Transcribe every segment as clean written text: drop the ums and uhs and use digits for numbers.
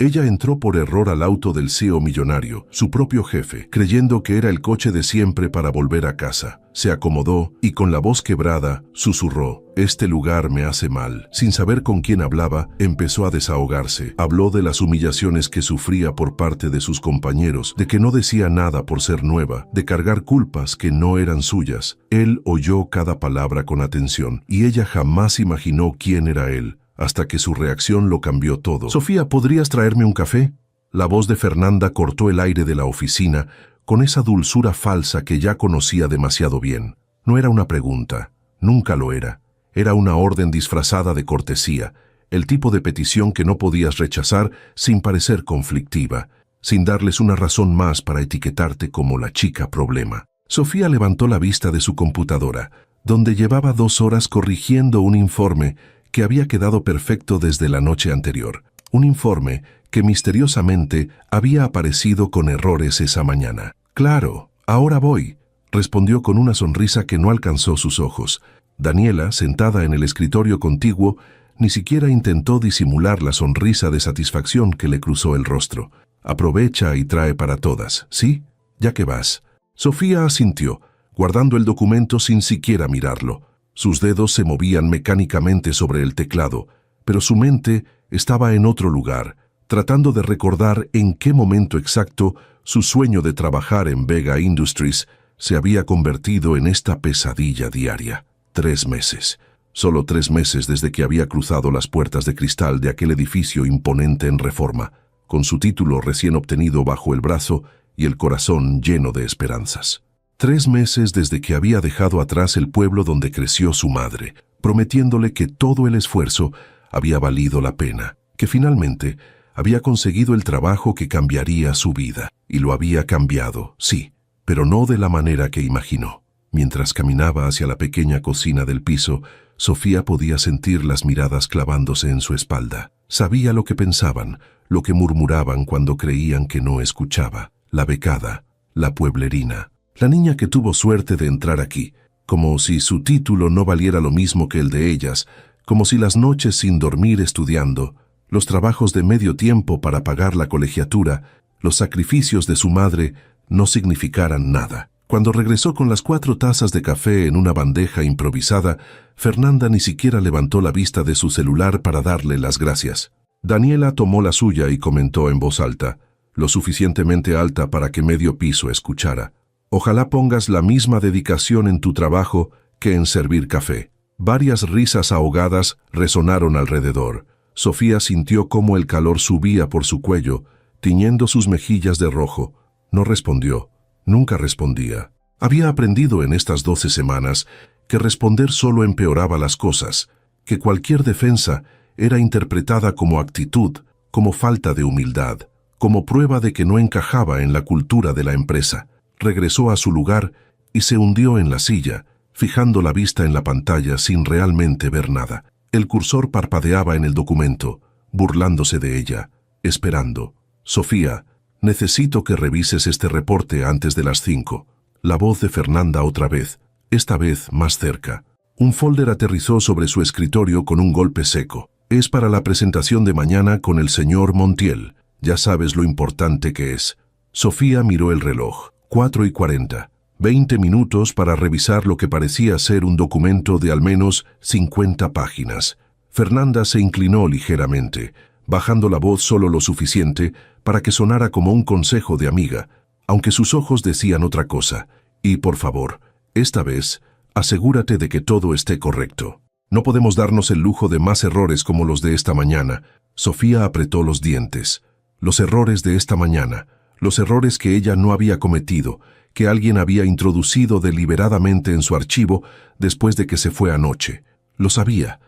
Ella entró por error al auto del CEO millonario, su propio jefe, creyendo que era el coche de siempre para volver a casa. Se acomodó y con la voz quebrada susurró: «Este lugar me hace mal». Sin saber con quién hablaba, empezó a desahogarse. Habló de las humillaciones que sufría por parte de sus compañeros, de que no decía nada por ser nueva, de cargar culpas que no eran suyas. Él oyó cada palabra con atención y ella jamás imaginó quién era él, hasta que su reacción lo cambió todo. «Sofía, ¿podrías traerme un café?». La voz de Fernanda cortó el aire de la oficina con esa dulzura falsa que ya conocía demasiado bien. No era una pregunta, nunca lo era. Era una orden disfrazada de cortesía, el tipo de petición que no podías rechazar sin parecer conflictiva, sin darles una razón más para etiquetarte como la chica problema. Sofía levantó la vista de su computadora, donde llevaba 2 horas corrigiendo un informe que había quedado perfecto desde la noche anterior. Un informe que misteriosamente había aparecido con errores esa mañana. «Claro, ahora voy», respondió con una sonrisa que no alcanzó sus ojos. Daniela, sentada en el escritorio contiguo, ni siquiera intentó disimular la sonrisa de satisfacción que le cruzó el rostro. «Aprovecha y trae para todas, ¿sí? Ya que vas». Sofía asintió, guardando el documento sin siquiera mirarlo. Sus dedos se movían mecánicamente sobre el teclado, pero su mente estaba en otro lugar, tratando de recordar en qué momento exacto su sueño de trabajar en Vega Industries se había convertido en esta pesadilla diaria. 3 meses. Solo 3 meses desde que había cruzado las puertas de cristal de aquel edificio imponente en Reforma, con su título recién obtenido bajo el brazo y el corazón lleno de esperanzas. 3 meses desde que había dejado atrás el pueblo donde creció su madre, prometiéndole que todo el esfuerzo había valido la pena, que finalmente había conseguido el trabajo que cambiaría su vida. Y lo había cambiado, sí, pero no de la manera que imaginó. Mientras caminaba hacia la pequeña cocina del piso, Sofía podía sentir las miradas clavándose en su espalda. Sabía lo que pensaban, lo que murmuraban cuando creían que no escuchaba. La becada, la pueblerina, la niña que tuvo suerte de entrar aquí, como si su título no valiera lo mismo que el de ellas, como si las noches sin dormir estudiando, los trabajos de medio tiempo para pagar la colegiatura, los sacrificios de su madre no significaran nada. Cuando regresó con las 4 tazas de café en una bandeja improvisada, Fernanda ni siquiera levantó la vista de su celular para darle las gracias. Daniela tomó la suya y comentó en voz alta, lo suficientemente alta para que medio piso escuchara: «Ojalá pongas la misma dedicación en tu trabajo que en servir café». Varias risas ahogadas resonaron alrededor. Sofía sintió cómo el calor subía por su cuello, tiñendo sus mejillas de rojo. No respondió. Nunca respondía. Había aprendido en estas 12 semanas que responder solo empeoraba las cosas, que cualquier defensa era interpretada como actitud, como falta de humildad, como prueba de que no encajaba en la cultura de la empresa. Regresó a su lugar y se hundió en la silla, fijando la vista en la pantalla sin realmente ver nada. El cursor parpadeaba en el documento, burlándose de ella, esperando. «Sofía, necesito que revises este reporte antes de las 5». La voz de Fernanda otra vez, esta vez más cerca. Un folder aterrizó sobre su escritorio con un golpe seco. «Es para la presentación de mañana con el señor Montiel. Ya sabes lo importante que es». Sofía miró el reloj. 4:40. 20 minutos para revisar lo que parecía ser un documento de al menos 50 páginas. Fernanda se inclinó ligeramente, bajando la voz solo lo suficiente para que sonara como un consejo de amiga, aunque sus ojos decían otra cosa. «Y por favor, esta vez, asegúrate de que todo esté correcto. No podemos darnos el lujo de más errores como los de esta mañana». Sofía apretó los dientes. Los errores de esta mañana, los errores que ella no había cometido, que alguien había introducido deliberadamente en su archivo después de que se fue anoche. Lo sabía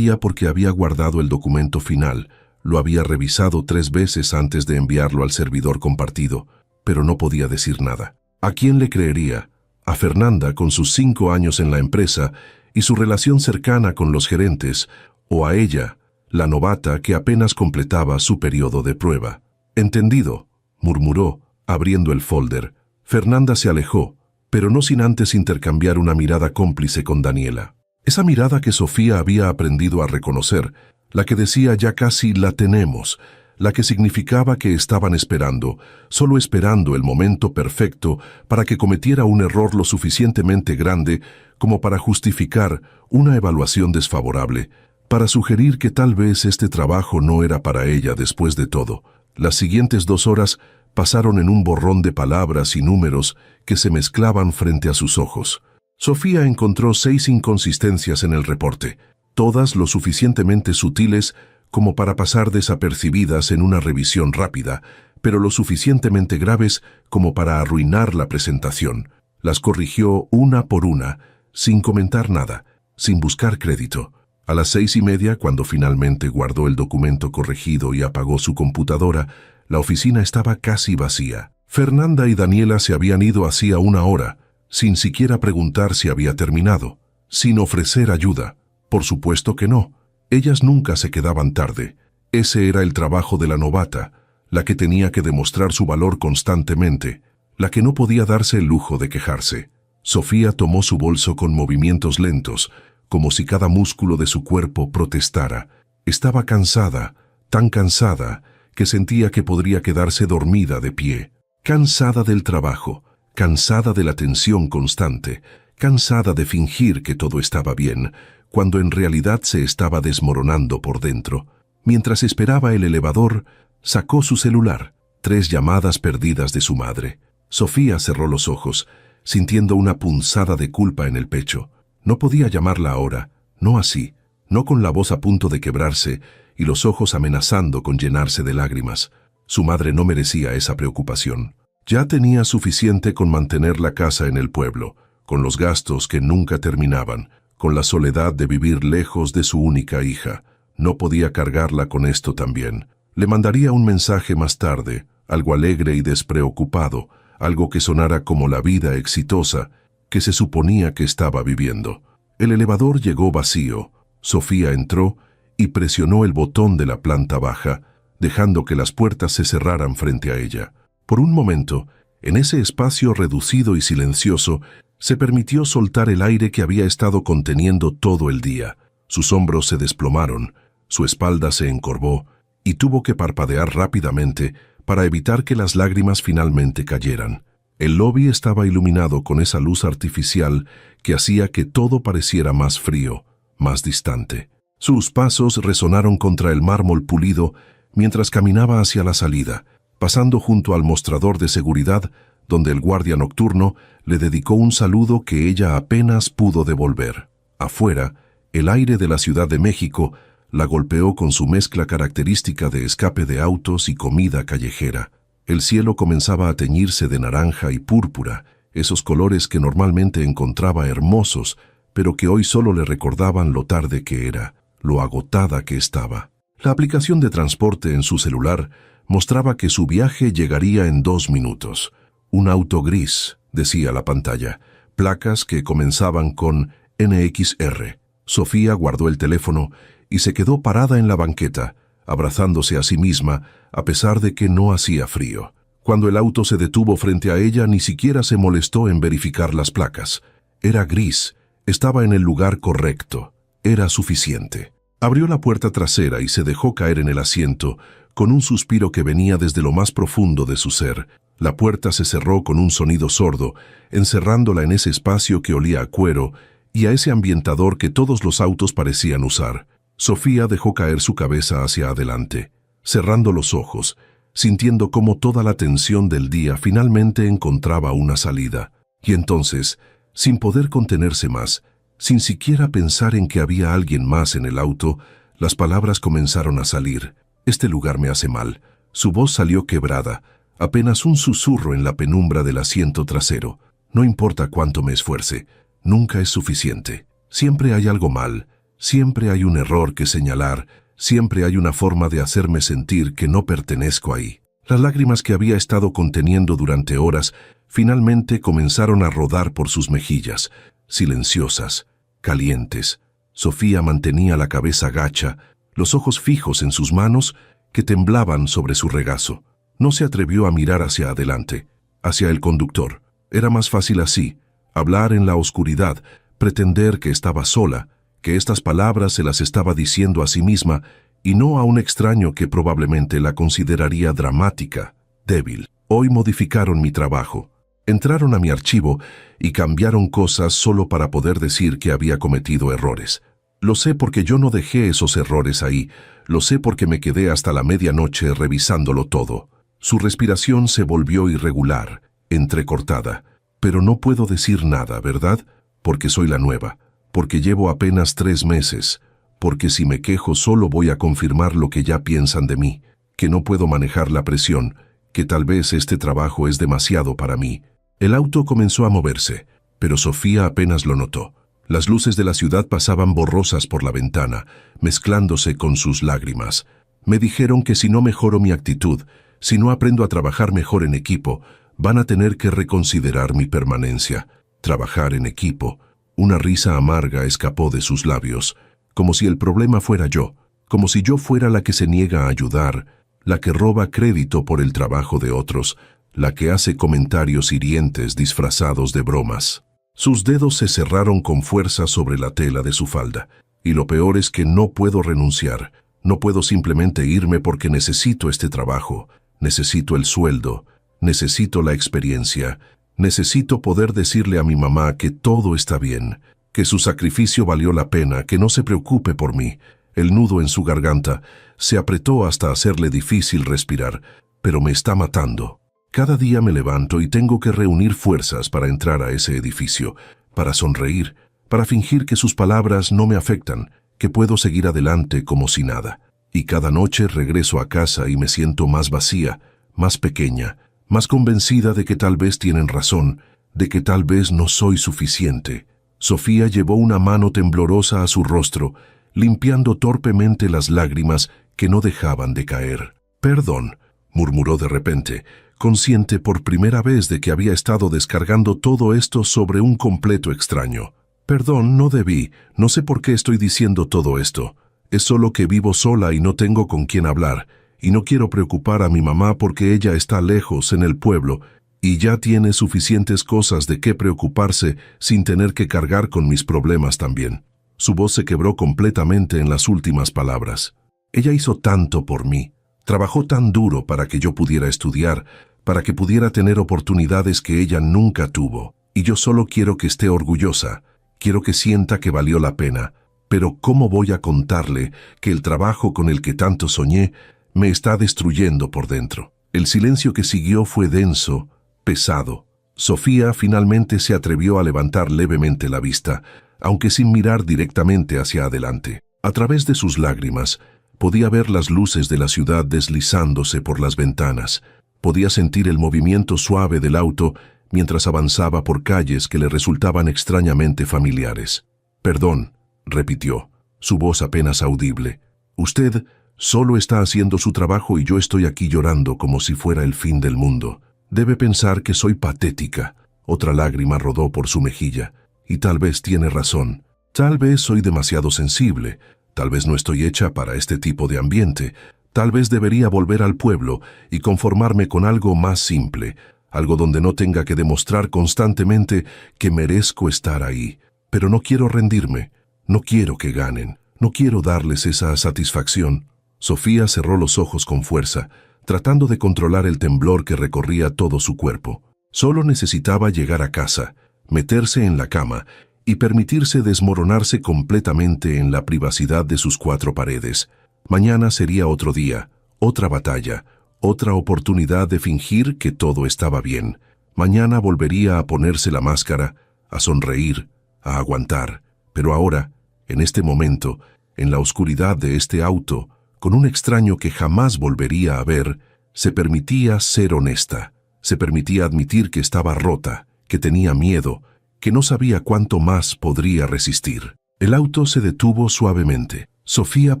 porque había guardado el documento final, lo había revisado 3 veces antes de enviarlo al servidor compartido, pero no podía decir nada. ¿A quién le creería? ¿A Fernanda con sus 5 años en la empresa y su relación cercana con los gerentes, o a ella, la novata que apenas completaba su periodo de prueba? «Entendido», murmuró, abriendo el folder. Fernanda se alejó, pero no sin antes intercambiar una mirada cómplice con Daniela. Esa mirada que Sofía había aprendido a reconocer, la que decía «ya casi la tenemos», la que significaba que estaban esperando, solo esperando el momento perfecto para que cometiera un error lo suficientemente grande como para justificar una evaluación desfavorable, para sugerir que tal vez este trabajo no era para ella después de todo. Las siguientes 2 horas pasaron en un borrón de palabras y números que se mezclaban frente a sus ojos. Sofía encontró 6 inconsistencias en el reporte, todas lo suficientemente sutiles como para pasar desapercibidas en una revisión rápida, pero lo suficientemente graves como para arruinar la presentación. Las corrigió una por una, sin comentar nada, sin buscar crédito. A las 6:30, cuando finalmente guardó el documento corregido y apagó su computadora, la oficina estaba casi vacía. Fernanda y Daniela se habían ido hacía 1 hora, sin siquiera preguntar si había terminado, sin ofrecer ayuda. Por supuesto que no. Ellas nunca se quedaban tarde. Ese era el trabajo de la novata, la que tenía que demostrar su valor constantemente, la que no podía darse el lujo de quejarse. Sofía tomó su bolso con movimientos lentos, como si cada músculo de su cuerpo protestara. Estaba cansada, tan cansada, que sentía que podría quedarse dormida de pie. Cansada del trabajo, cansada de la tensión constante, cansada de fingir que todo estaba bien, cuando en realidad se estaba desmoronando por dentro. Mientras esperaba el elevador, sacó su celular, 3 llamadas perdidas de su madre. Sofía cerró los ojos, sintiendo una punzada de culpa en el pecho. No podía llamarla ahora, no así, no con la voz a punto de quebrarse y los ojos amenazando con llenarse de lágrimas. Su madre no merecía esa preocupación. Ya tenía suficiente con mantener la casa en el pueblo, con los gastos que nunca terminaban, con la soledad de vivir lejos de su única hija. No podía cargarla con esto también. Le mandaría un mensaje más tarde, algo alegre y despreocupado, algo que sonara como la vida exitosa que se suponía que estaba viviendo. El elevador llegó vacío. Sofía entró y presionó el botón de la planta baja, dejando que las puertas se cerraran frente a ella. Por un momento, en ese espacio reducido y silencioso, se permitió soltar el aire que había estado conteniendo todo el día. Sus hombros se desplomaron, su espalda se encorvó y tuvo que parpadear rápidamente para evitar que las lágrimas finalmente cayeran. El lobby estaba iluminado con esa luz artificial que hacía que todo pareciera más frío, más distante. Sus pasos resonaron contra el mármol pulido mientras caminaba hacia la salida, pasando junto al mostrador de seguridad, donde el guardia nocturno le dedicó un saludo que ella apenas pudo devolver. Afuera, el aire de la Ciudad de México la golpeó con su mezcla característica de escape de autos y comida callejera. El cielo comenzaba a teñirse de naranja y púrpura, esos colores que normalmente encontraba hermosos, pero que hoy solo le recordaban lo tarde que era, lo agotada que estaba. La aplicación de transporte en su celular mostraba que su viaje llegaría en 2 minutos. Un auto gris, decía la pantalla, placas que comenzaban con NXR. Sofía guardó el teléfono y se quedó parada en la banqueta, abrazándose a sí misma, a pesar de que no hacía frío. Cuando el auto se detuvo frente a ella, ni siquiera se molestó en verificar las placas. Era gris, estaba en el lugar correcto, era suficiente. Abrió la puerta trasera y se dejó caer en el asiento, con un suspiro que venía desde lo más profundo de su ser. La puerta se cerró con un sonido sordo, encerrándola en ese espacio que olía a cuero y a ese ambientador que todos los autos parecían usar. Sofía dejó caer su cabeza hacia adelante, cerrando los ojos, sintiendo cómo toda la tensión del día finalmente encontraba una salida. Y entonces, sin poder contenerse más, sin siquiera pensar en que había alguien más en el auto, las palabras comenzaron a salir. «Este lugar me hace mal». Su voz salió quebrada, apenas un susurro en la penumbra del asiento trasero. «No importa cuánto me esfuerce, nunca es suficiente. Siempre hay algo mal, siempre hay un error que señalar, siempre hay una forma de hacerme sentir que no pertenezco ahí». Las lágrimas que había estado conteniendo durante horas finalmente comenzaron a rodar por sus mejillas, silenciosas, calientes. Sofía mantenía la cabeza gacha, los ojos fijos en sus manos que temblaban sobre su regazo. No se atrevió a mirar hacia adelante, hacia el conductor. Era más fácil así, hablar en la oscuridad, pretender que estaba sola, que estas palabras se las estaba diciendo a sí misma, y no a un extraño que probablemente la consideraría dramática, débil. Hoy modificaron mi trabajo. Entraron a mi archivo y cambiaron cosas solo para poder decir que había cometido errores. Lo sé porque yo no dejé esos errores ahí. Lo sé porque me quedé hasta la medianoche revisándolo todo. Su respiración se volvió irregular, entrecortada. Pero no puedo decir nada, ¿verdad? Porque soy la nueva. Porque llevo apenas 3 meses. Porque si me quejo solo voy a confirmar lo que ya piensan de mí. Que no puedo manejar la presión. Que tal vez este trabajo es demasiado para mí. El auto comenzó a moverse, pero Sofía apenas lo notó. Las luces de la ciudad pasaban borrosas por la ventana, mezclándose con sus lágrimas. Me dijeron que si no mejoro mi actitud, si no aprendo a trabajar mejor en equipo, van a tener que reconsiderar mi permanencia. Trabajar en equipo. Una risa amarga escapó de sus labios, como si el problema fuera yo, como si yo fuera la que se niega a ayudar, la que roba crédito por el trabajo de otros, la que hace comentarios hirientes disfrazados de bromas. Sus dedos se cerraron con fuerza sobre la tela de su falda, y lo peor es que no puedo renunciar, no puedo simplemente irme porque necesito este trabajo, necesito el sueldo, necesito la experiencia, necesito poder decirle a mi mamá que todo está bien, que su sacrificio valió la pena, que no se preocupe por mí. El nudo en su garganta se apretó hasta hacerle difícil respirar, pero me está matando. Cada día me levanto y tengo que reunir fuerzas para entrar a ese edificio, para sonreír, para fingir que sus palabras no me afectan, que puedo seguir adelante como si nada. Y cada noche regreso a casa y me siento más vacía, más pequeña, más convencida de que tal vez tienen razón, de que tal vez no soy suficiente. Sofía llevó una mano temblorosa a su rostro, limpiando torpemente las lágrimas que no dejaban de caer. «Perdón», murmuró de repente, consciente por primera vez de que había estado descargando todo esto sobre un completo extraño. «Perdón, no debí, no sé por qué estoy diciendo todo esto. Es solo que vivo sola y no tengo con quién hablar, y no quiero preocupar a mi mamá porque ella está lejos en el pueblo, y ya tiene suficientes cosas de qué preocuparse sin tener que cargar con mis problemas también». Su voz se quebró completamente en las últimas palabras. Ella hizo tanto por mí, trabajó tan duro para que yo pudiera estudiar, para que pudiera tener oportunidades que ella nunca tuvo, y yo solo quiero que esté orgullosa, quiero que sienta que valió la pena, pero ¿cómo voy a contarle que el trabajo con el que tanto soñé me está destruyendo por dentro? El silencio que siguió fue denso, pesado. Sofía finalmente se atrevió a levantar levemente la vista, aunque sin mirar directamente hacia adelante. A través de sus lágrimas, podía ver las luces de la ciudad deslizándose por las ventanas. Podía sentir el movimiento suave del auto mientras avanzaba por calles que le resultaban extrañamente familiares. «Perdón», repitió, su voz apenas audible. «Usted solo está haciendo su trabajo y yo estoy aquí llorando como si fuera el fin del mundo. Debe pensar que soy patética». Otra lágrima rodó por su mejilla. «Y tal vez tiene razón. Tal vez soy demasiado sensible. Tal vez no estoy hecha para este tipo de ambiente. Tal vez debería volver al pueblo y conformarme con algo más simple, algo donde no tenga que demostrar constantemente que merezco estar ahí. Pero no quiero rendirme, no quiero que ganen, no quiero darles esa satisfacción». Sofía cerró los ojos con fuerza, tratando de controlar el temblor que recorría todo su cuerpo. Solo necesitaba llegar a casa, meterse en la cama y permitirse desmoronarse completamente en la privacidad de sus 4 paredes. Mañana sería otro día, otra batalla, otra oportunidad de fingir que todo estaba bien. Mañana volvería a ponerse la máscara, a sonreír, a aguantar. Pero ahora, en este momento, en la oscuridad de este auto, con un extraño que jamás volvería a ver, se permitía ser honesta. Se permitía admitir que estaba rota, que tenía miedo, que no sabía cuánto más podría resistir. El auto se detuvo suavemente. Sofía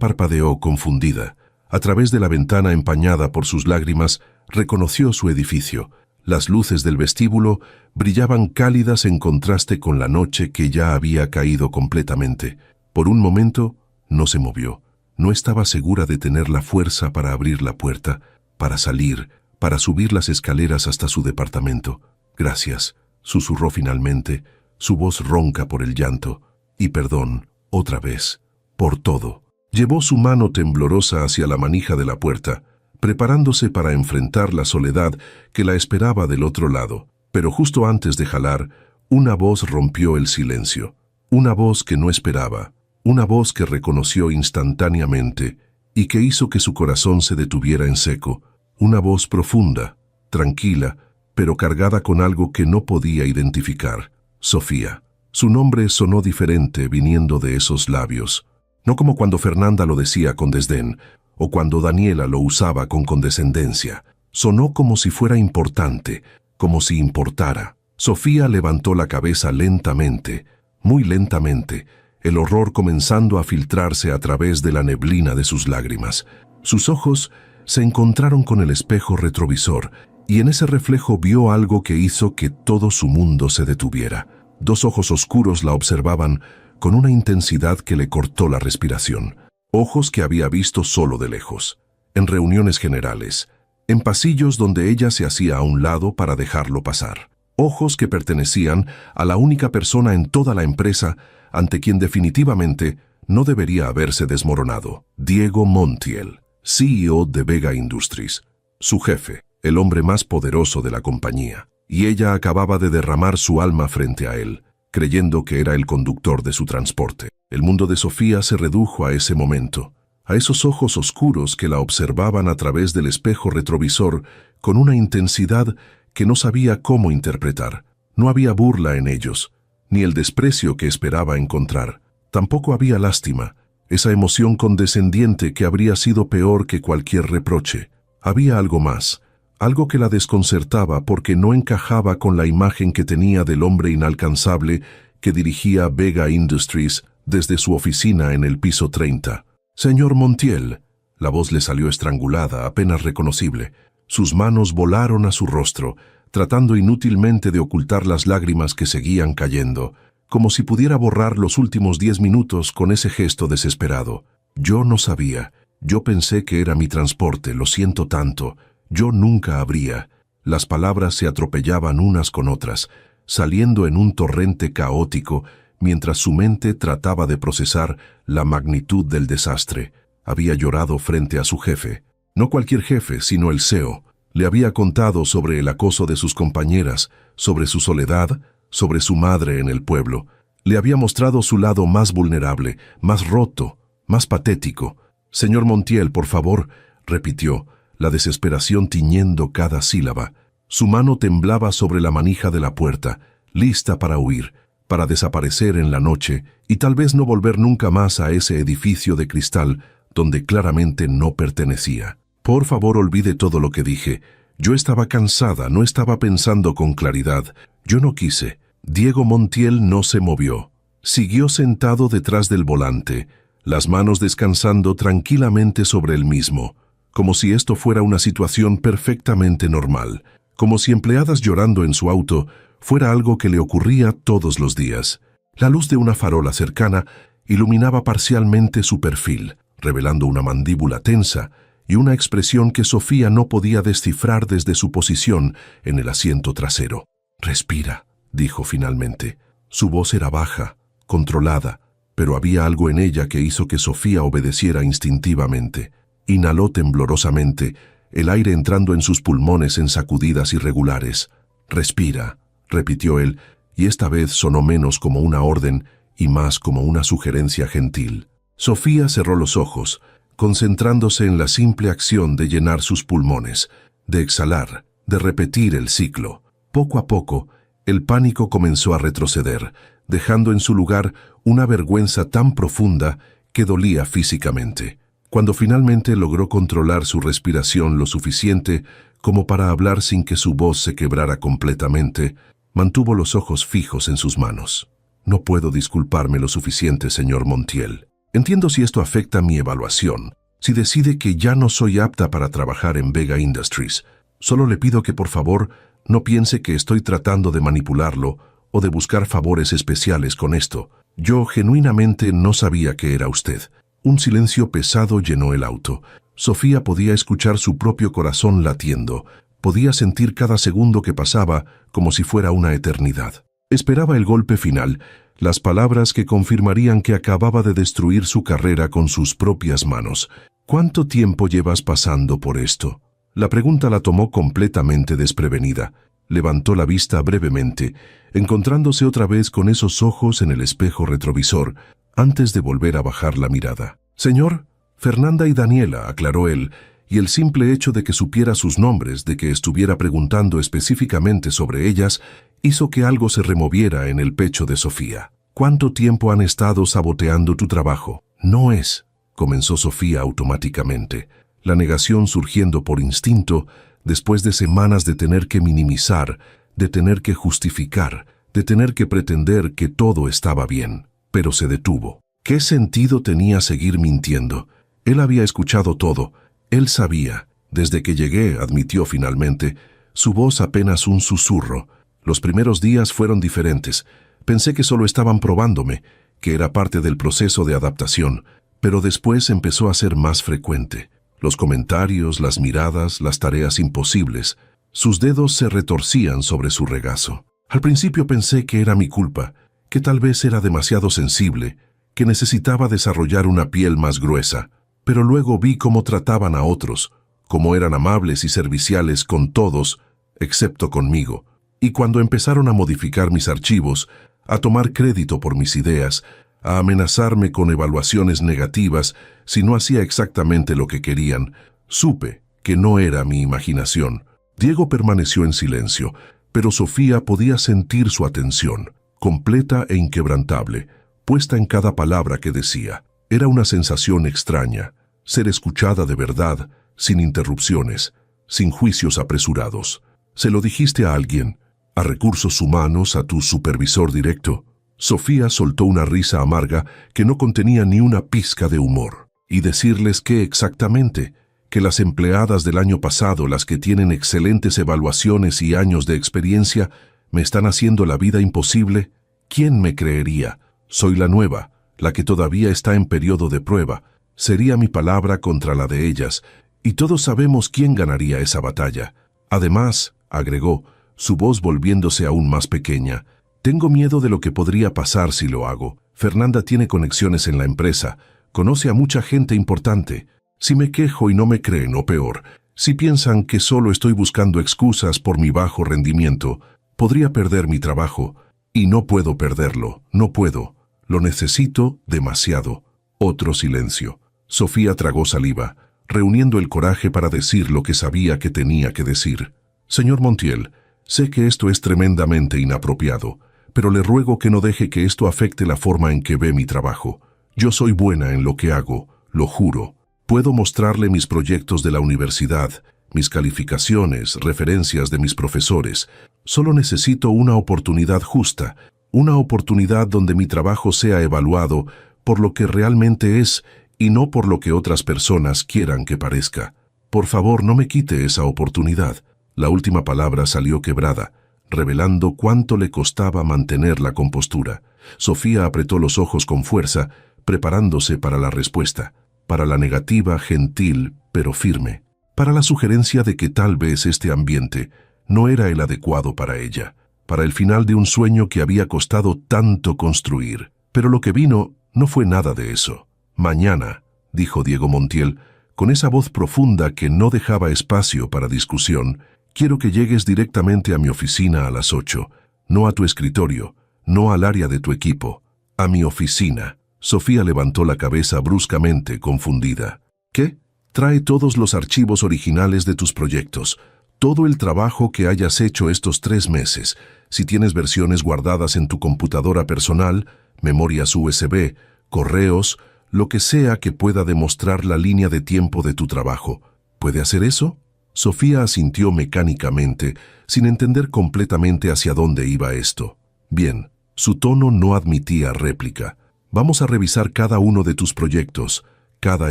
parpadeó confundida. A través de la ventana empañada por sus lágrimas, reconoció su edificio. Las luces del vestíbulo brillaban cálidas en contraste con la noche que ya había caído completamente. Por un momento, no se movió. No estaba segura de tener la fuerza para abrir la puerta, para salir, para subir las escaleras hasta su departamento. «Gracias», susurró finalmente, su voz ronca por el llanto. «Y perdón, otra vez, por todo». Llevó su mano temblorosa hacia la manija de la puerta, preparándose para enfrentar la soledad que la esperaba del otro lado. Pero justo antes de jalar, una voz rompió el silencio. Una voz que no esperaba. Una voz que reconoció instantáneamente y que hizo que su corazón se detuviera en seco. Una voz profunda, tranquila, pero cargada con algo que no podía identificar. Sofía. Su nombre sonó diferente viniendo de esos labios. No como cuando Fernanda lo decía con desdén, o cuando Daniela lo usaba con condescendencia. Sonó como si fuera importante, como si importara. Sofía levantó la cabeza lentamente, muy lentamente, el horror comenzando a filtrarse a través de la neblina de sus lágrimas. Sus ojos se encontraron con el espejo retrovisor, y en ese reflejo vio algo que hizo que todo su mundo se detuviera. Dos ojos oscuros la observaban con una intensidad que le cortó la respiración. Ojos que había visto solo de lejos, en reuniones generales, en pasillos donde ella se hacía a un lado para dejarlo pasar. Ojos que pertenecían a la única persona en toda la empresa ante quien definitivamente no debería haberse desmoronado. Diego Montiel, CEO de Vega Industries, su jefe, el hombre más poderoso de la compañía. Y ella acababa de derramar su alma frente a él, creyendo que era el conductor de su transporte. El mundo de Sofía se redujo a ese momento, a esos ojos oscuros que la observaban a través del espejo retrovisor con una intensidad que no sabía cómo interpretar. No había burla en ellos, ni el desprecio que esperaba encontrar. Tampoco había lástima, esa emoción condescendiente que habría sido peor que cualquier reproche. Había algo más, algo que la desconcertaba porque no encajaba con la imagen que tenía del hombre inalcanzable que dirigía Vega Industries desde su oficina en el piso 30. «Señor Montiel», la voz le salió estrangulada, apenas reconocible. Sus manos volaron a su rostro, tratando inútilmente de ocultar las lágrimas que seguían cayendo, como si pudiera borrar los últimos 10 minutos con ese gesto desesperado. «Yo no sabía. Yo pensé que era mi transporte, lo siento tanto. Yo nunca habría». Las palabras se atropellaban unas con otras, saliendo en un torrente caótico, mientras su mente trataba de procesar la magnitud del desastre. Había llorado frente a su jefe. No cualquier jefe, sino el CEO. Le había contado sobre el acoso de sus compañeras, sobre su soledad, sobre su madre en el pueblo. Le había mostrado su lado más vulnerable, más roto, más patético. «Señor Montiel, por favor», repitió, la desesperación tiñendo cada sílaba. Su mano temblaba sobre la manija de la puerta, lista para huir, para desaparecer en la noche y tal vez no volver nunca más a ese edificio de cristal donde claramente no pertenecía. «Por favor, olvide todo lo que dije. Yo estaba cansada, no estaba pensando con claridad. Yo no quise». Diego Montiel no se movió. Siguió sentado detrás del volante, las manos descansando tranquilamente sobre el mismo, como si esto fuera una situación perfectamente normal, como si empleadas llorando en su auto fuera algo que le ocurría todos los días. La luz de una farola cercana iluminaba parcialmente su perfil, revelando una mandíbula tensa y una expresión que Sofía no podía descifrar desde su posición en el asiento trasero. «Respira», dijo finalmente. Su voz era baja, controlada, pero había algo en ella que hizo que Sofía obedeciera instintivamente. Inhaló temblorosamente, el aire entrando en sus pulmones en sacudidas irregulares. «Respira», repitió él, y esta vez sonó menos como una orden y más como una sugerencia gentil. Sofía cerró los ojos, concentrándose en la simple acción de llenar sus pulmones, de exhalar, de repetir el ciclo. Poco a poco, el pánico comenzó a retroceder, dejando en su lugar una vergüenza tan profunda que dolía físicamente. Cuando finalmente logró controlar su respiración lo suficiente como para hablar sin que su voz se quebrara completamente, mantuvo los ojos fijos en sus manos. «No puedo disculparme lo suficiente, señor Montiel. Entiendo si esto afecta mi evaluación, si decide que ya no soy apta para trabajar en Vega Industries. Solo le pido que por favor no piense que estoy tratando de manipularlo o de buscar favores especiales con esto. Yo genuinamente no sabía que era usted». Un silencio pesado llenó el auto. Sofía podía escuchar su propio corazón latiendo. Podía sentir cada segundo que pasaba como si fuera una eternidad. Esperaba el golpe final, las palabras que confirmarían que acababa de destruir su carrera con sus propias manos. ¿Cuánto tiempo llevas pasando por esto? La pregunta la tomó completamente desprevenida. Levantó la vista brevemente, encontrándose otra vez con esos ojos en el espejo retrovisor, antes de volver a bajar la mirada. «Señor, Fernanda y Daniela», aclaró él, y el simple hecho de que supiera sus nombres, de que estuviera preguntando específicamente sobre ellas, hizo que algo se removiera en el pecho de Sofía. «¿Cuánto tiempo han estado saboteando tu trabajo?» «No es», comenzó Sofía automáticamente, la negación surgiendo por instinto, después de semanas de tener que minimizar, de tener que justificar, de tener que pretender que todo estaba bien. Pero se detuvo. ¿Qué sentido tenía seguir mintiendo? Él había escuchado todo. Él sabía. Desde que llegué, admitió finalmente, su voz apenas un susurro. Los primeros días fueron diferentes. Pensé que solo estaban probándome, que era parte del proceso de adaptación, pero después empezó a ser más frecuente. Los comentarios, las miradas, las tareas imposibles. Sus dedos se retorcían sobre su regazo. Al principio pensé que era mi culpa, que tal vez era demasiado sensible, que necesitaba desarrollar una piel más gruesa, pero luego vi cómo trataban a otros, cómo eran amables y serviciales con todos, excepto conmigo, y cuando empezaron a modificar mis archivos, a tomar crédito por mis ideas, a amenazarme con evaluaciones negativas si no hacía exactamente lo que querían, supe que no era mi imaginación. Diego permaneció en silencio, pero Sofía podía sentir su atención, completa e inquebrantable, puesta en cada palabra que decía. Era una sensación extraña, ser escuchada de verdad, sin interrupciones, sin juicios apresurados. ¿Se lo dijiste a alguien? ¿A recursos humanos, a tu supervisor directo? Sofía soltó una risa amarga que no contenía ni una pizca de humor. ¿Y decirles qué exactamente? ¿Que las empleadas del año pasado, las que tienen excelentes evaluaciones y años de experiencia, me están haciendo la vida imposible? ¿Quién me creería? Soy la nueva, la que todavía está en periodo de prueba. Sería mi palabra contra la de ellas, y todos sabemos quién ganaría esa batalla. Además, agregó, su voz volviéndose aún más pequeña, tengo miedo de lo que podría pasar si lo hago. Fernanda tiene conexiones en la empresa, conoce a mucha gente importante. Si me quejo y no me creen, o peor, si piensan que solo estoy buscando excusas por mi bajo rendimiento, podría perder mi trabajo. Y no puedo perderlo, no puedo. Lo necesito demasiado. Otro silencio. Sofía tragó saliva, reuniendo el coraje para decir lo que sabía que tenía que decir. Señor Montiel, sé que esto es tremendamente inapropiado, pero le ruego que no deje que esto afecte la forma en que ve mi trabajo. Yo soy buena en lo que hago, lo juro. Puedo mostrarle mis proyectos de la universidad, mis calificaciones, referencias de mis profesores. Solo necesito una oportunidad justa, una oportunidad donde mi trabajo sea evaluado por lo que realmente es y no por lo que otras personas quieran que parezca. Por favor, no me quite esa oportunidad. La última palabra salió quebrada, revelando cuánto le costaba mantener la compostura. Sofía apretó los ojos con fuerza, preparándose para la respuesta, para la negativa gentil pero firme, para la sugerencia de que tal vez este ambiente no era el adecuado para ella, para el final de un sueño que había costado tanto construir. Pero lo que vino no fue nada de eso. Mañana, dijo Diego Montiel, con esa voz profunda que no dejaba espacio para discusión, quiero que llegues directamente a mi oficina a las 8, no a tu escritorio, no al área de tu equipo, a mi oficina. Sofía levantó la cabeza bruscamente, confundida. ¿Qué? Trae todos los archivos originales de tus proyectos, todo el trabajo que hayas hecho estos 3 meses, si tienes versiones guardadas en tu computadora personal, memorias USB, correos, lo que sea que pueda demostrar la línea de tiempo de tu trabajo. ¿Puede hacer eso? Sofía asintió mecánicamente, sin entender completamente hacia dónde iba esto. Bien, su tono no admitía réplica. Vamos a revisar cada uno de tus proyectos, cada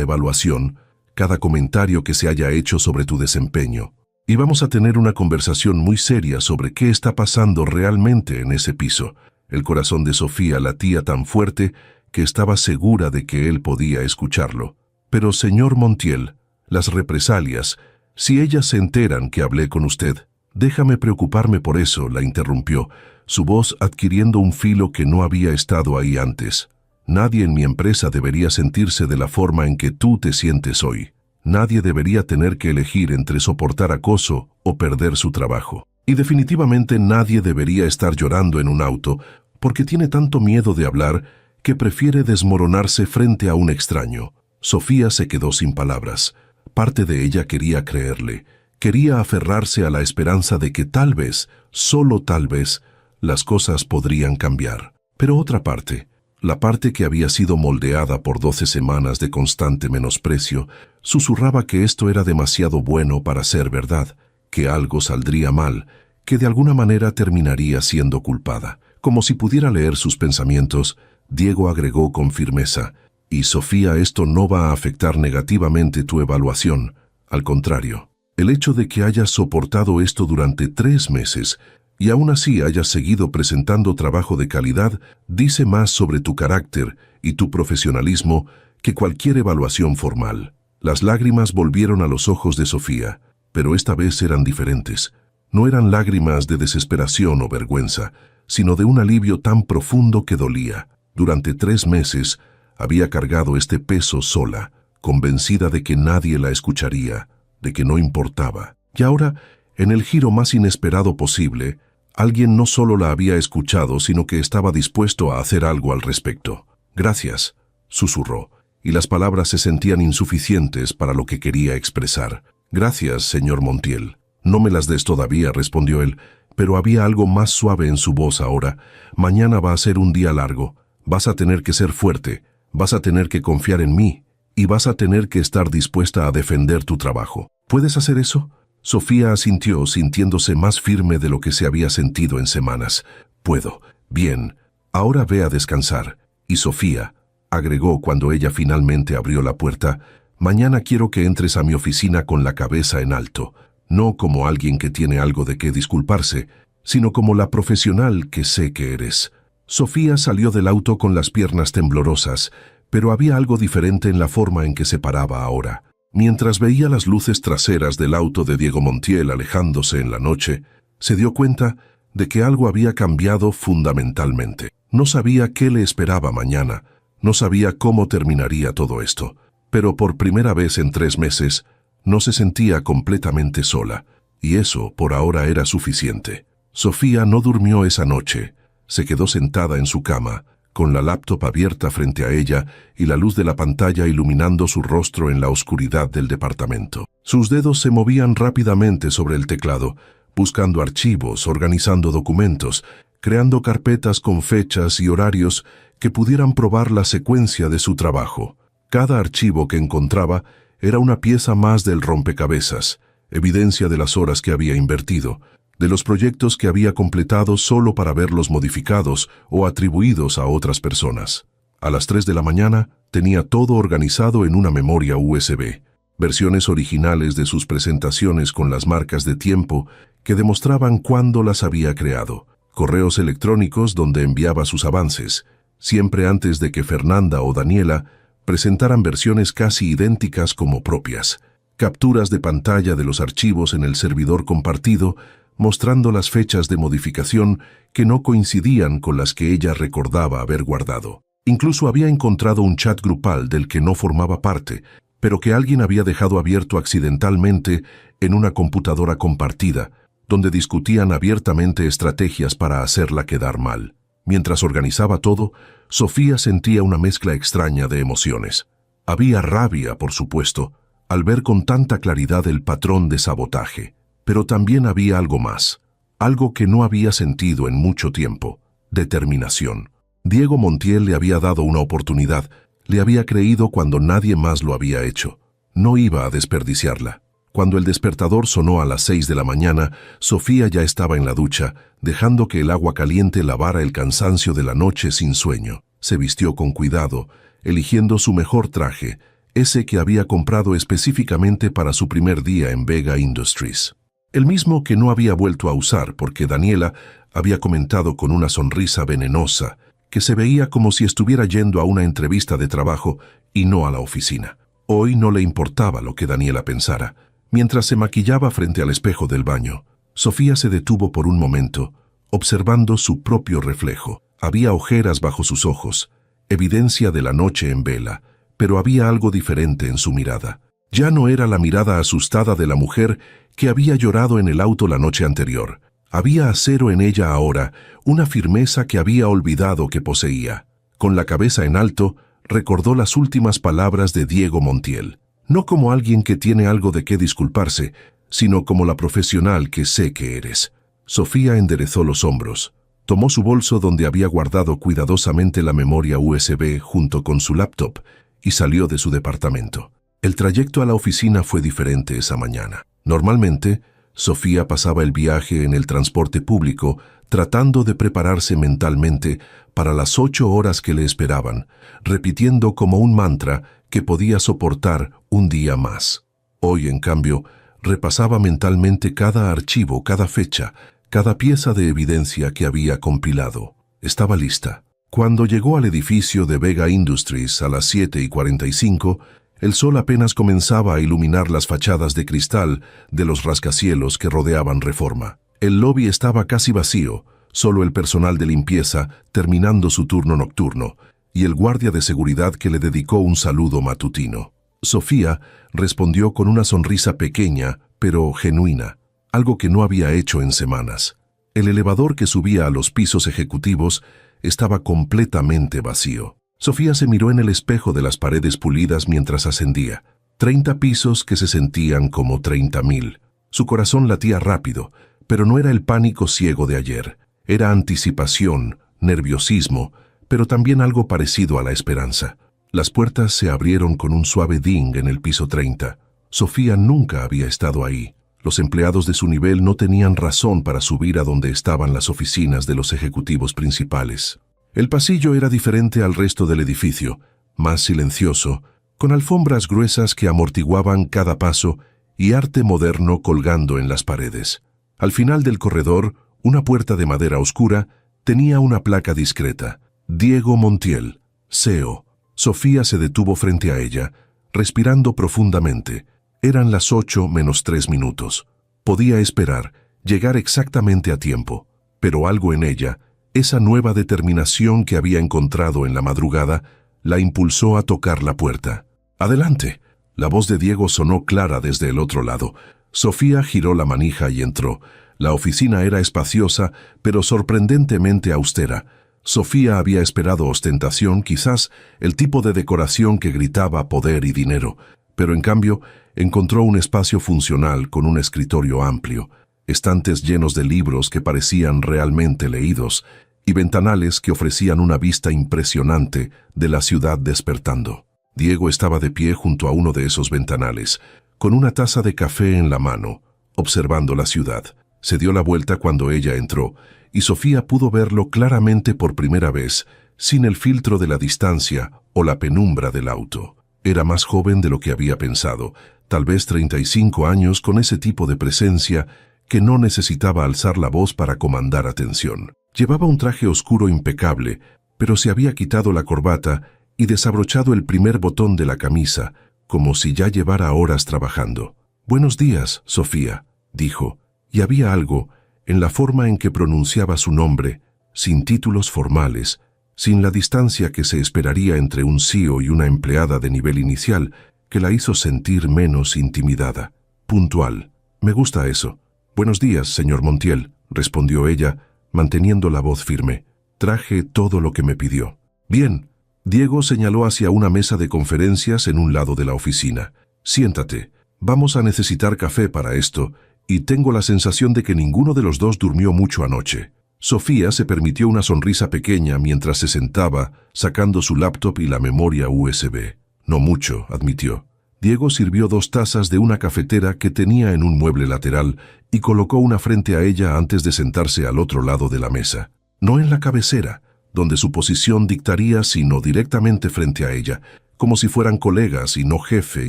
evaluación, cada comentario que se haya hecho sobre tu desempeño. Y vamos a tener una conversación muy seria sobre qué está pasando realmente en ese piso. El corazón de Sofía latía tan fuerte que estaba segura de que él podía escucharlo. Pero, señor Montiel, las represalias, si ellas se enteran que hablé con usted, déjame preocuparme por eso, la interrumpió. su voz adquiriendo un filo que no había estado ahí antes. Nadie en mi empresa debería sentirse de la forma en que tú te sientes hoy. Nadie debería tener que elegir entre soportar acoso o perder su trabajo. Y definitivamente nadie debería estar llorando en un auto porque tiene tanto miedo de hablar que prefiere desmoronarse frente a un extraño. Sofía se quedó sin palabras. Parte de ella quería creerle. Quería aferrarse a la esperanza de que tal vez, solo tal vez, las cosas podrían cambiar. Pero otra parte, la parte que había sido moldeada por 12 semanas de constante menosprecio, susurraba que esto era demasiado bueno para ser verdad, que algo saldría mal, que de alguna manera terminaría siendo culpada. Como si pudiera leer sus pensamientos, Diego agregó con firmeza: «Y Sofía, esto no va a afectar negativamente tu evaluación. Al contrario, el hecho de que hayas soportado esto durante 3 meses y aún así hayas seguido presentando trabajo de calidad dice más sobre tu carácter y tu profesionalismo que cualquier evaluación formal». Las lágrimas volvieron a los ojos de Sofía, pero esta vez eran diferentes. No eran lágrimas de desesperación o vergüenza, sino de un alivio tan profundo que dolía. Durante 3 meses había cargado este peso sola, convencida de que nadie la escucharía, de que no importaba. Y ahora, en el giro más inesperado posible, alguien no solo la había escuchado, sino que estaba dispuesto a hacer algo al respecto. «Gracias», susurró, y las palabras se sentían insuficientes para lo que quería expresar. «Gracias, señor Montiel». «No me las des todavía», respondió él, pero había algo más suave en su voz ahora. «Mañana va a ser un día largo. Vas a tener que ser fuerte, vas a tener que confiar en mí y vas a tener que estar dispuesta a defender tu trabajo. ¿Puedes hacer eso?». Sofía asintió, sintiéndose más firme de lo que se había sentido en semanas. «Puedo». «Bien, ahora ve a descansar». «Y Sofía», agregó cuando ella finalmente abrió la puerta, «mañana quiero que entres a mi oficina con la cabeza en alto, no como alguien que tiene algo de qué disculparse, sino como la profesional que sé que eres». Sofía salió del auto con las piernas temblorosas, pero había algo diferente en la forma en que se paraba ahora. Mientras veía las luces traseras del auto de Diego Montiel alejándose en la noche, se dio cuenta de que algo había cambiado fundamentalmente. No sabía qué le esperaba mañana, no sabía cómo terminaría todo esto, pero por primera vez en 3 meses no se sentía completamente sola, y eso por ahora era suficiente. Sofía no durmió esa noche. Se quedó sentada en su cama, con la laptop abierta frente a ella y la luz de la pantalla iluminando su rostro en la oscuridad del departamento. Sus dedos se movían rápidamente sobre el teclado, buscando archivos, organizando documentos, creando carpetas con fechas y horarios que pudieran probar la secuencia de su trabajo. Cada archivo que encontraba era una pieza más del rompecabezas, evidencia de las horas que había invertido, de los proyectos que había completado solo para verlos modificados o atribuidos a otras personas. A las 3 de la mañana tenía todo organizado en una memoria USB, versiones originales de sus presentaciones con las marcas de tiempo que demostraban cuándo las había creado, correos electrónicos donde enviaba sus avances, siempre antes de que Fernanda o Daniela presentaran versiones casi idénticas como propias, capturas de pantalla de los archivos en el servidor compartido, mostrando las fechas de modificación que no coincidían con las que ella recordaba haber guardado. Incluso había encontrado un chat grupal del que no formaba parte, pero que alguien había dejado abierto accidentalmente en una computadora compartida, donde discutían abiertamente estrategias para hacerla quedar mal. Mientras organizaba todo, Sofía sentía una mezcla extraña de emociones. Había rabia, por supuesto, al ver con tanta claridad el patrón de sabotaje. Pero también había algo más, algo que no había sentido en mucho tiempo: determinación. Diego Montiel le había dado una oportunidad, le había creído cuando nadie más lo había hecho. No iba a desperdiciarla. Cuando el despertador sonó a las 6 de la mañana, Sofía ya estaba en la ducha, dejando que el agua caliente lavara el cansancio de la noche sin sueño. Se vistió con cuidado, eligiendo su mejor traje, ese que había comprado específicamente para su primer día en Vega Industries. El mismo que no había vuelto a usar porque Daniela había comentado con una sonrisa venenosa que se veía como si estuviera yendo a una entrevista de trabajo y no a la oficina. Hoy no le importaba lo que Daniela pensara. Mientras se maquillaba frente al espejo del baño, Sofía se detuvo por un momento, observando su propio reflejo. Había ojeras bajo sus ojos, evidencia de la noche en vela, pero había algo diferente en su mirada. Ya no era la mirada asustada de la mujer que había llorado en el auto la noche anterior. Había acero en ella ahora, una firmeza que había olvidado que poseía. Con la cabeza en alto, recordó las últimas palabras de Diego Montiel. No como alguien que tiene algo de qué disculparse, sino como la profesional que sé que eres. Sofía enderezó los hombros. Tomó su bolso donde había guardado cuidadosamente la memoria USB junto con su laptop y salió de su departamento. El trayecto a la oficina fue diferente esa mañana. Normalmente, Sofía pasaba el viaje en el transporte público tratando de prepararse mentalmente para las 8 horas que le esperaban, repitiendo como un mantra que podía soportar un día más. Hoy, en cambio, repasaba mentalmente cada archivo, cada fecha, cada pieza de evidencia que había compilado. Estaba lista. Cuando llegó al edificio de Vega Industries a las 7:45, el sol apenas comenzaba a iluminar las fachadas de cristal de los rascacielos que rodeaban Reforma. El lobby estaba casi vacío, solo el personal de limpieza terminando su turno nocturno, y el guardia de seguridad que le dedicó un saludo matutino. Sofía respondió con una sonrisa pequeña, pero genuina, algo que no había hecho en semanas. El elevador que subía a los pisos ejecutivos estaba completamente vacío. Sofía se miró en el espejo de las paredes pulidas mientras ascendía. 30 pisos que se sentían como 30.000. Su corazón latía rápido, pero no era el pánico ciego de ayer. Era anticipación, nerviosismo, pero también algo parecido a la esperanza. Las puertas se abrieron con un suave ding en el piso 30. Sofía nunca había estado ahí. Los empleados de su nivel no tenían razón para subir a donde estaban las oficinas de los ejecutivos principales. El pasillo era diferente al resto del edificio, más silencioso, con alfombras gruesas que amortiguaban cada paso y arte moderno colgando en las paredes. Al final del corredor, una puerta de madera oscura tenía una placa discreta. Diego Montiel, CEO. Sofía se detuvo frente a ella, respirando profundamente. Eran las 8 menos 3 minutos. Podía esperar, llegar exactamente a tiempo, pero algo en ella, esa nueva determinación que había encontrado en la madrugada, la impulsó a tocar la puerta. «Adelante». La voz de Diego sonó clara desde el otro lado. Sofía giró la manija y entró. La oficina era espaciosa, pero sorprendentemente austera. Sofía había esperado ostentación, quizás el tipo de decoración que gritaba poder y dinero, pero en cambio encontró un espacio funcional con un escritorio amplio, estantes llenos de libros que parecían realmente leídos y ventanales que ofrecían una vista impresionante de la ciudad despertando. Diego estaba de pie junto a uno de esos ventanales, con una taza de café en la mano, observando la ciudad. Se dio la vuelta cuando ella entró, y Sofía pudo verlo claramente por primera vez, sin el filtro de la distancia o la penumbra del auto. Era más joven de lo que había pensado, tal vez 35 años con ese tipo de presencia que no necesitaba alzar la voz para comandar atención. Llevaba un traje oscuro impecable, pero se había quitado la corbata y desabrochado el primer botón de la camisa, como si ya llevara horas trabajando. «Buenos días, Sofía», dijo, y había algo en la forma en que pronunciaba su nombre, sin títulos formales, sin la distancia que se esperaría entre un CEO y una empleada de nivel inicial, que la hizo sentir menos intimidada. Puntual. «Me gusta eso». «Buenos días, señor Montiel», respondió ella, manteniendo la voz firme. «Traje todo lo que me pidió». «Bien». Diego señaló hacia una mesa de conferencias en un lado de la oficina. «Siéntate. Vamos a necesitar café para esto, y tengo la sensación de que ninguno de los dos durmió mucho anoche». Sofía se permitió una sonrisa pequeña mientras se sentaba, sacando su laptop y la memoria USB. «No mucho», admitió. Diego sirvió 2 tazas de una cafetera que tenía en un mueble lateral y colocó una frente a ella antes de sentarse al otro lado de la mesa. No en la cabecera, donde su posición dictaría, sino directamente frente a ella, como si fueran colegas y no jefe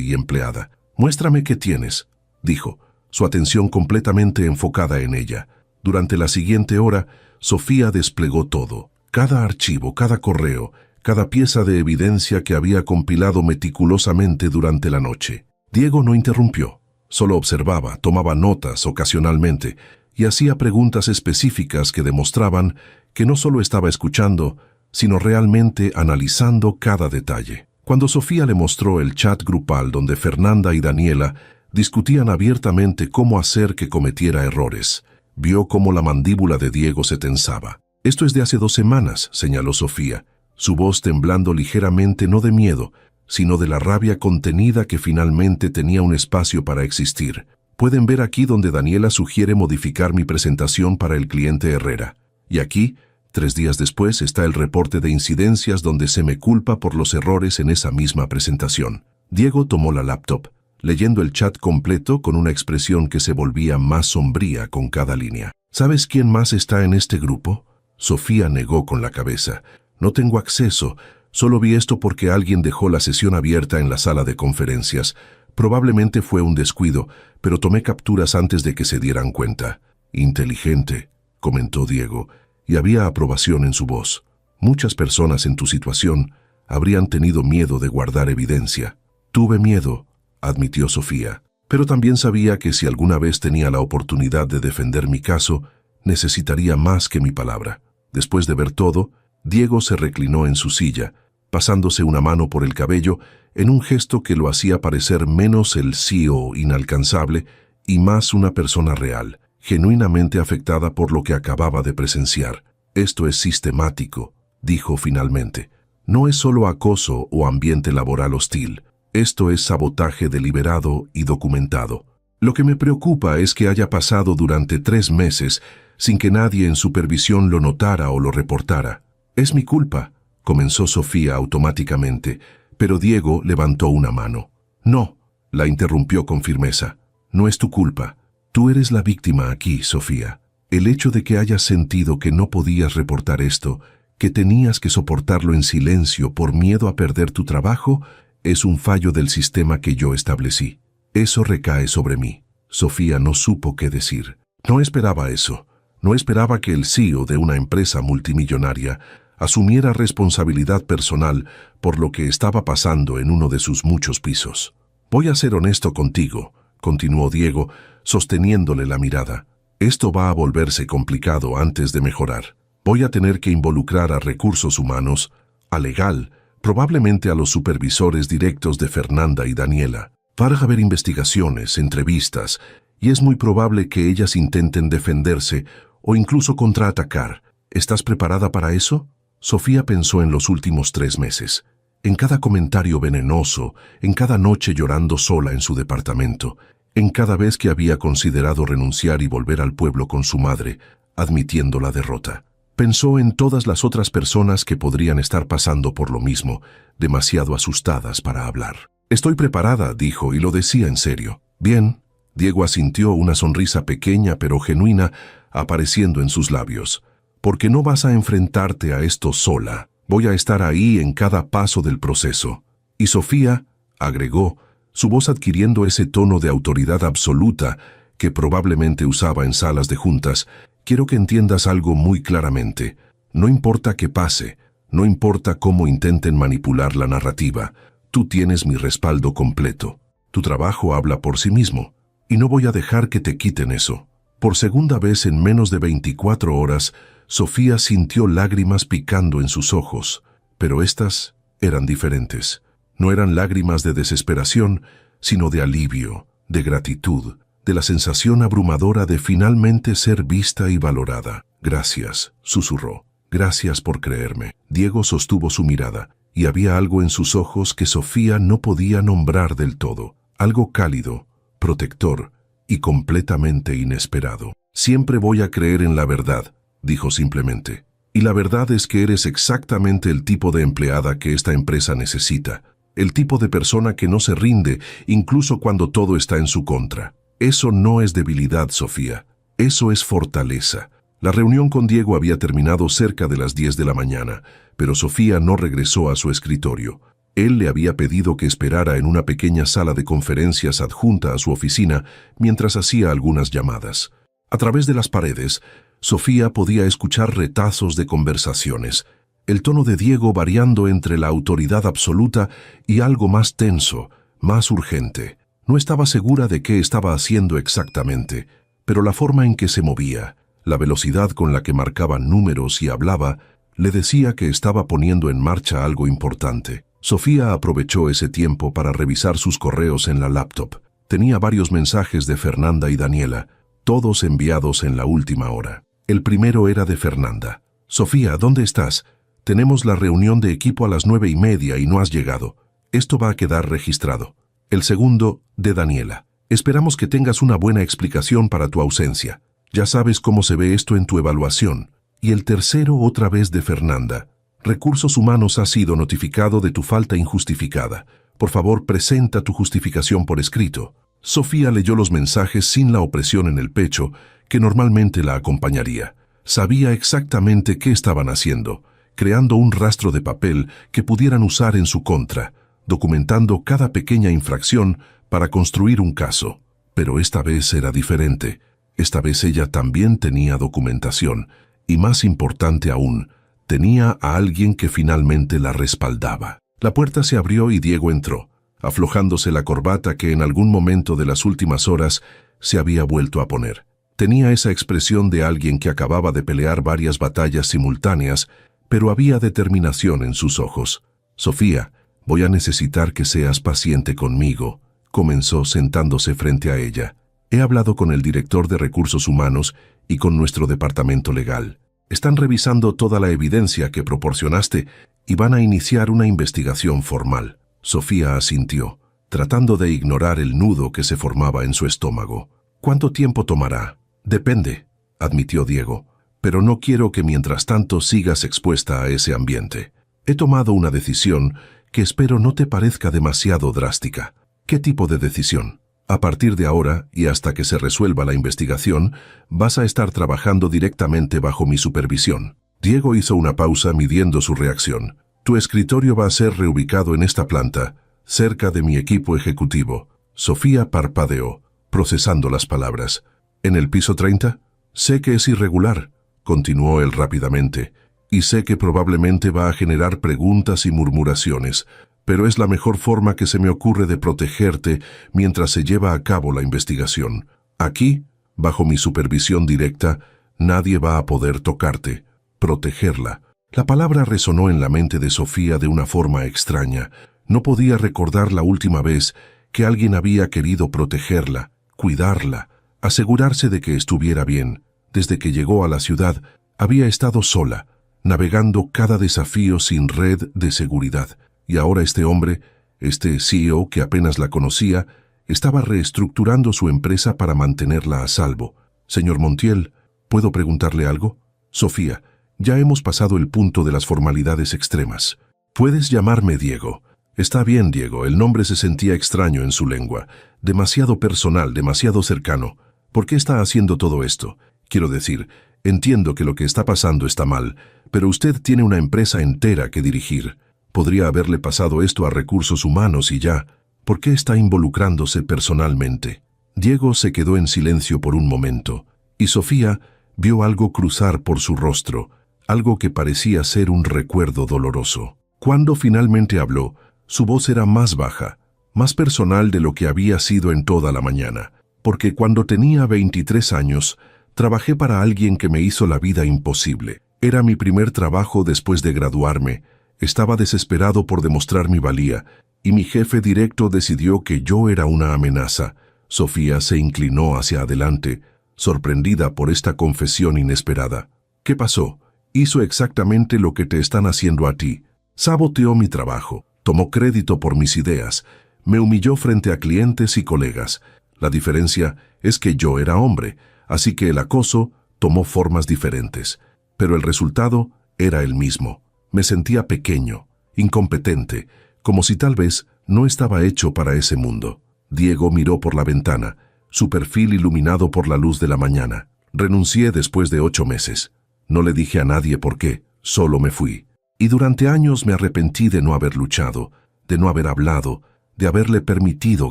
y empleada. «Muéstrame qué tienes», dijo, su atención completamente enfocada en ella. Durante la siguiente hora, Sofía desplegó todo, cada archivo, cada correo, cada pieza de evidencia que había compilado meticulosamente durante la noche. Diego no interrumpió, solo observaba, tomaba notas ocasionalmente, y hacía preguntas específicas que demostraban que no solo estaba escuchando, sino realmente analizando cada detalle. Cuando Sofía le mostró el chat grupal donde Fernanda y Daniela discutían abiertamente cómo hacer que cometiera errores, vio cómo la mandíbula de Diego se tensaba. «Esto es de hace 2 semanas», señaló Sofía, su voz temblando ligeramente no de miedo, sino de la rabia contenida que finalmente tenía un espacio para existir. «Pueden ver aquí donde Daniela sugiere modificar mi presentación para el cliente Herrera. Y aquí, 3 días después, está el reporte de incidencias donde se me culpa por los errores en esa misma presentación». Diego tomó la laptop, leyendo el chat completo con una expresión que se volvía más sombría con cada línea. «¿Sabes quién más está en este grupo?». Sofía negó con la cabeza. «No tengo acceso. Solo vi esto porque alguien dejó la sesión abierta en la sala de conferencias. Probablemente fue un descuido, pero tomé capturas antes de que se dieran cuenta». «Inteligente», comentó Diego, y había aprobación en su voz. «Muchas personas en tu situación habrían tenido miedo de guardar evidencia». «Tuve miedo», admitió Sofía, «pero también sabía que si alguna vez tenía la oportunidad de defender mi caso, necesitaría más que mi palabra». Después de ver todo, Diego se reclinó en su silla, pasándose una mano por el cabello en un gesto que lo hacía parecer menos el CEO inalcanzable y más una persona real, genuinamente afectada por lo que acababa de presenciar. «Esto es sistemático», dijo finalmente. «No es solo acoso o ambiente laboral hostil. Esto es sabotaje deliberado y documentado. Lo que me preocupa es que haya pasado durante 3 meses sin que nadie en supervisión lo notara o lo reportara». «Es mi culpa», comenzó Sofía automáticamente, pero Diego levantó una mano. «No», la interrumpió con firmeza. «No es tu culpa. Tú eres la víctima aquí, Sofía. El hecho de que hayas sentido que no podías reportar esto, que tenías que soportarlo en silencio por miedo a perder tu trabajo, es un fallo del sistema que yo establecí. Eso recae sobre mí». Sofía no supo qué decir. No esperaba eso. No esperaba que el CEO de una empresa multimillonaria asumiera responsabilidad personal por lo que estaba pasando en uno de sus muchos pisos. «Voy a ser honesto contigo», continuó Diego, sosteniéndole la mirada. «Esto va a volverse complicado antes de mejorar. Voy a tener que involucrar a recursos humanos, a legal, probablemente a los supervisores directos de Fernanda y Daniela. Van a haber investigaciones, entrevistas, y es muy probable que ellas intenten defenderse o incluso contraatacar. ¿Estás preparada para eso?». Sofía pensó en los últimos 3 meses, en cada comentario venenoso, en cada noche llorando sola en su departamento, en cada vez que había considerado renunciar y volver al pueblo con su madre, admitiendo la derrota. Pensó en todas las otras personas que podrían estar pasando por lo mismo, demasiado asustadas para hablar. «Estoy preparada», dijo, y lo decía en serio. «Bien». Diego asintió, una sonrisa pequeña pero genuina apareciendo en sus labios. «Porque no vas a enfrentarte a esto sola. Voy a estar ahí en cada paso del proceso». Y Sofía, agregó, su voz adquiriendo ese tono de autoridad absoluta que probablemente usaba en salas de juntas, «quiero que entiendas algo muy claramente. No importa qué pase, no importa cómo intenten manipular la narrativa, tú tienes mi respaldo completo. Tu trabajo habla por sí mismo, y no voy a dejar que te quiten eso». Por segunda vez en menos de 24 horas, Sofía sintió lágrimas picando en sus ojos, pero estas eran diferentes. No eran lágrimas de desesperación, sino de alivio, de gratitud, de la sensación abrumadora de finalmente ser vista y valorada. «Gracias», susurró. «Gracias por creerme». Diego sostuvo su mirada, y había algo en sus ojos que Sofía no podía nombrar del todo. Algo cálido, protector y completamente inesperado. «Siempre voy a creer en la verdad», dijo simplemente. «Y la verdad es que eres exactamente el tipo de empleada que esta empresa necesita. El tipo de persona que no se rinde, incluso cuando todo está en su contra. Eso no es debilidad, Sofía. Eso es fortaleza». La reunión con Diego había terminado cerca de las 10 de la mañana, pero Sofía no regresó a su escritorio. Él le había pedido que esperara en una pequeña sala de conferencias adjunta a su oficina mientras hacía algunas llamadas. A través de las paredes, Sofía podía escuchar retazos de conversaciones, el tono de Diego variando entre la autoridad absoluta y algo más tenso, más urgente. No estaba segura de qué estaba haciendo exactamente, pero la forma en que se movía, la velocidad con la que marcaba números y hablaba, le decía que estaba poniendo en marcha algo importante. Sofía aprovechó ese tiempo para revisar sus correos en la laptop. Tenía varios mensajes de Fernanda y Daniela, todos enviados en la última hora. El primero era de Fernanda. Sofía, ¿dónde estás? Tenemos la reunión de equipo a las 9:30 y no has llegado. Esto va a quedar registrado. El segundo, de Daniela. Esperamos que tengas una buena explicación para tu ausencia. Ya sabes cómo se ve esto en tu evaluación. Y el tercero, otra vez de Fernanda. Recursos Humanos ha sido notificado de tu falta injustificada. Por favor, presenta tu justificación por escrito. Sofía leyó los mensajes sin la opresión en el pecho que normalmente la acompañaría. Sabía exactamente qué estaban haciendo, creando un rastro de papel que pudieran usar en su contra, documentando cada pequeña infracción para construir un caso. Pero esta vez era diferente. Esta vez ella también tenía documentación, y más importante aún, tenía a alguien que finalmente la respaldaba. La puerta se abrió y Diego entró, aflojándose la corbata que en algún momento de las últimas horas se había vuelto a poner. Tenía esa expresión de alguien que acababa de pelear varias batallas simultáneas, pero había determinación en sus ojos. Sofía, voy a necesitar que seas paciente conmigo, comenzó sentándose frente a ella. He hablado con el director de Recursos Humanos y con nuestro departamento legal. Están revisando toda la evidencia que proporcionaste y van a iniciar una investigación formal. Sofía asintió, tratando de ignorar el nudo que se formaba en su estómago. ¿Cuánto tiempo tomará? Depende, admitió Diego, pero no quiero que mientras tanto sigas expuesta a ese ambiente. He tomado una decisión que espero no te parezca demasiado drástica. ¿Qué tipo de decisión? A partir de ahora, y hasta que se resuelva la investigación, vas a estar trabajando directamente bajo mi supervisión. Diego hizo una pausa midiendo su reacción. Tu escritorio va a ser reubicado en esta planta, cerca de mi equipo ejecutivo. Sofía parpadeó, procesando las palabras. ¿En el piso 30? Sé que es irregular, continuó él rápidamente, y sé que probablemente va a generar preguntas y murmuraciones, pero es la mejor forma que se me ocurre de protegerte mientras se lleva a cabo la investigación. Aquí, bajo mi supervisión directa, nadie va a poder tocarte. Protegerla. La palabra resonó en la mente de Sofía de una forma extraña. No podía recordar la última vez que alguien había querido protegerla, cuidarla, asegurarse de que estuviera bien. Desde que llegó a la ciudad, había estado sola, navegando cada desafío sin red de seguridad. Y ahora este hombre, este CEO que apenas la conocía, estaba reestructurando su empresa para mantenerla a salvo. Señor Montiel, ¿puedo preguntarle algo? Sofía, ya hemos pasado el punto de las formalidades extremas. Puedes llamarme Diego. Está bien, Diego, el nombre se sentía extraño en su lengua, demasiado personal, demasiado cercano. ¿Por qué está haciendo todo esto? Quiero decir, entiendo que lo que está pasando está mal, pero usted tiene una empresa entera que dirigir. Podría haberle pasado esto a Recursos Humanos y ya. ¿Por qué está involucrándose personalmente? Diego se quedó en silencio por un momento, y Sofía vio algo cruzar por su rostro, algo que parecía ser un recuerdo doloroso. Cuando finalmente habló, su voz era más baja, más personal de lo que había sido en toda la mañana, porque cuando tenía 23 años, trabajé para alguien que me hizo la vida imposible. Era mi primer trabajo después de graduarme. Estaba desesperado por demostrar mi valía, y mi jefe directo decidió que yo era una amenaza. Sofía se inclinó hacia adelante, sorprendida por esta confesión inesperada. ¿Qué pasó? Hizo exactamente lo que te están haciendo a ti. Saboteó mi trabajo, tomó crédito por mis ideas, me humilló frente a clientes y colegas. La diferencia es que yo era hombre, así que el acoso tomó formas diferentes, pero el resultado era el mismo. Me sentía pequeño, incompetente, como si tal vez no estaba hecho para ese mundo. Diego miró por la ventana, su perfil iluminado por la luz de la mañana. Renuncié después de 8 meses. No le dije a nadie por qué, solo me fui. Y durante años me arrepentí de no haber luchado, de no haber hablado, de haberle permitido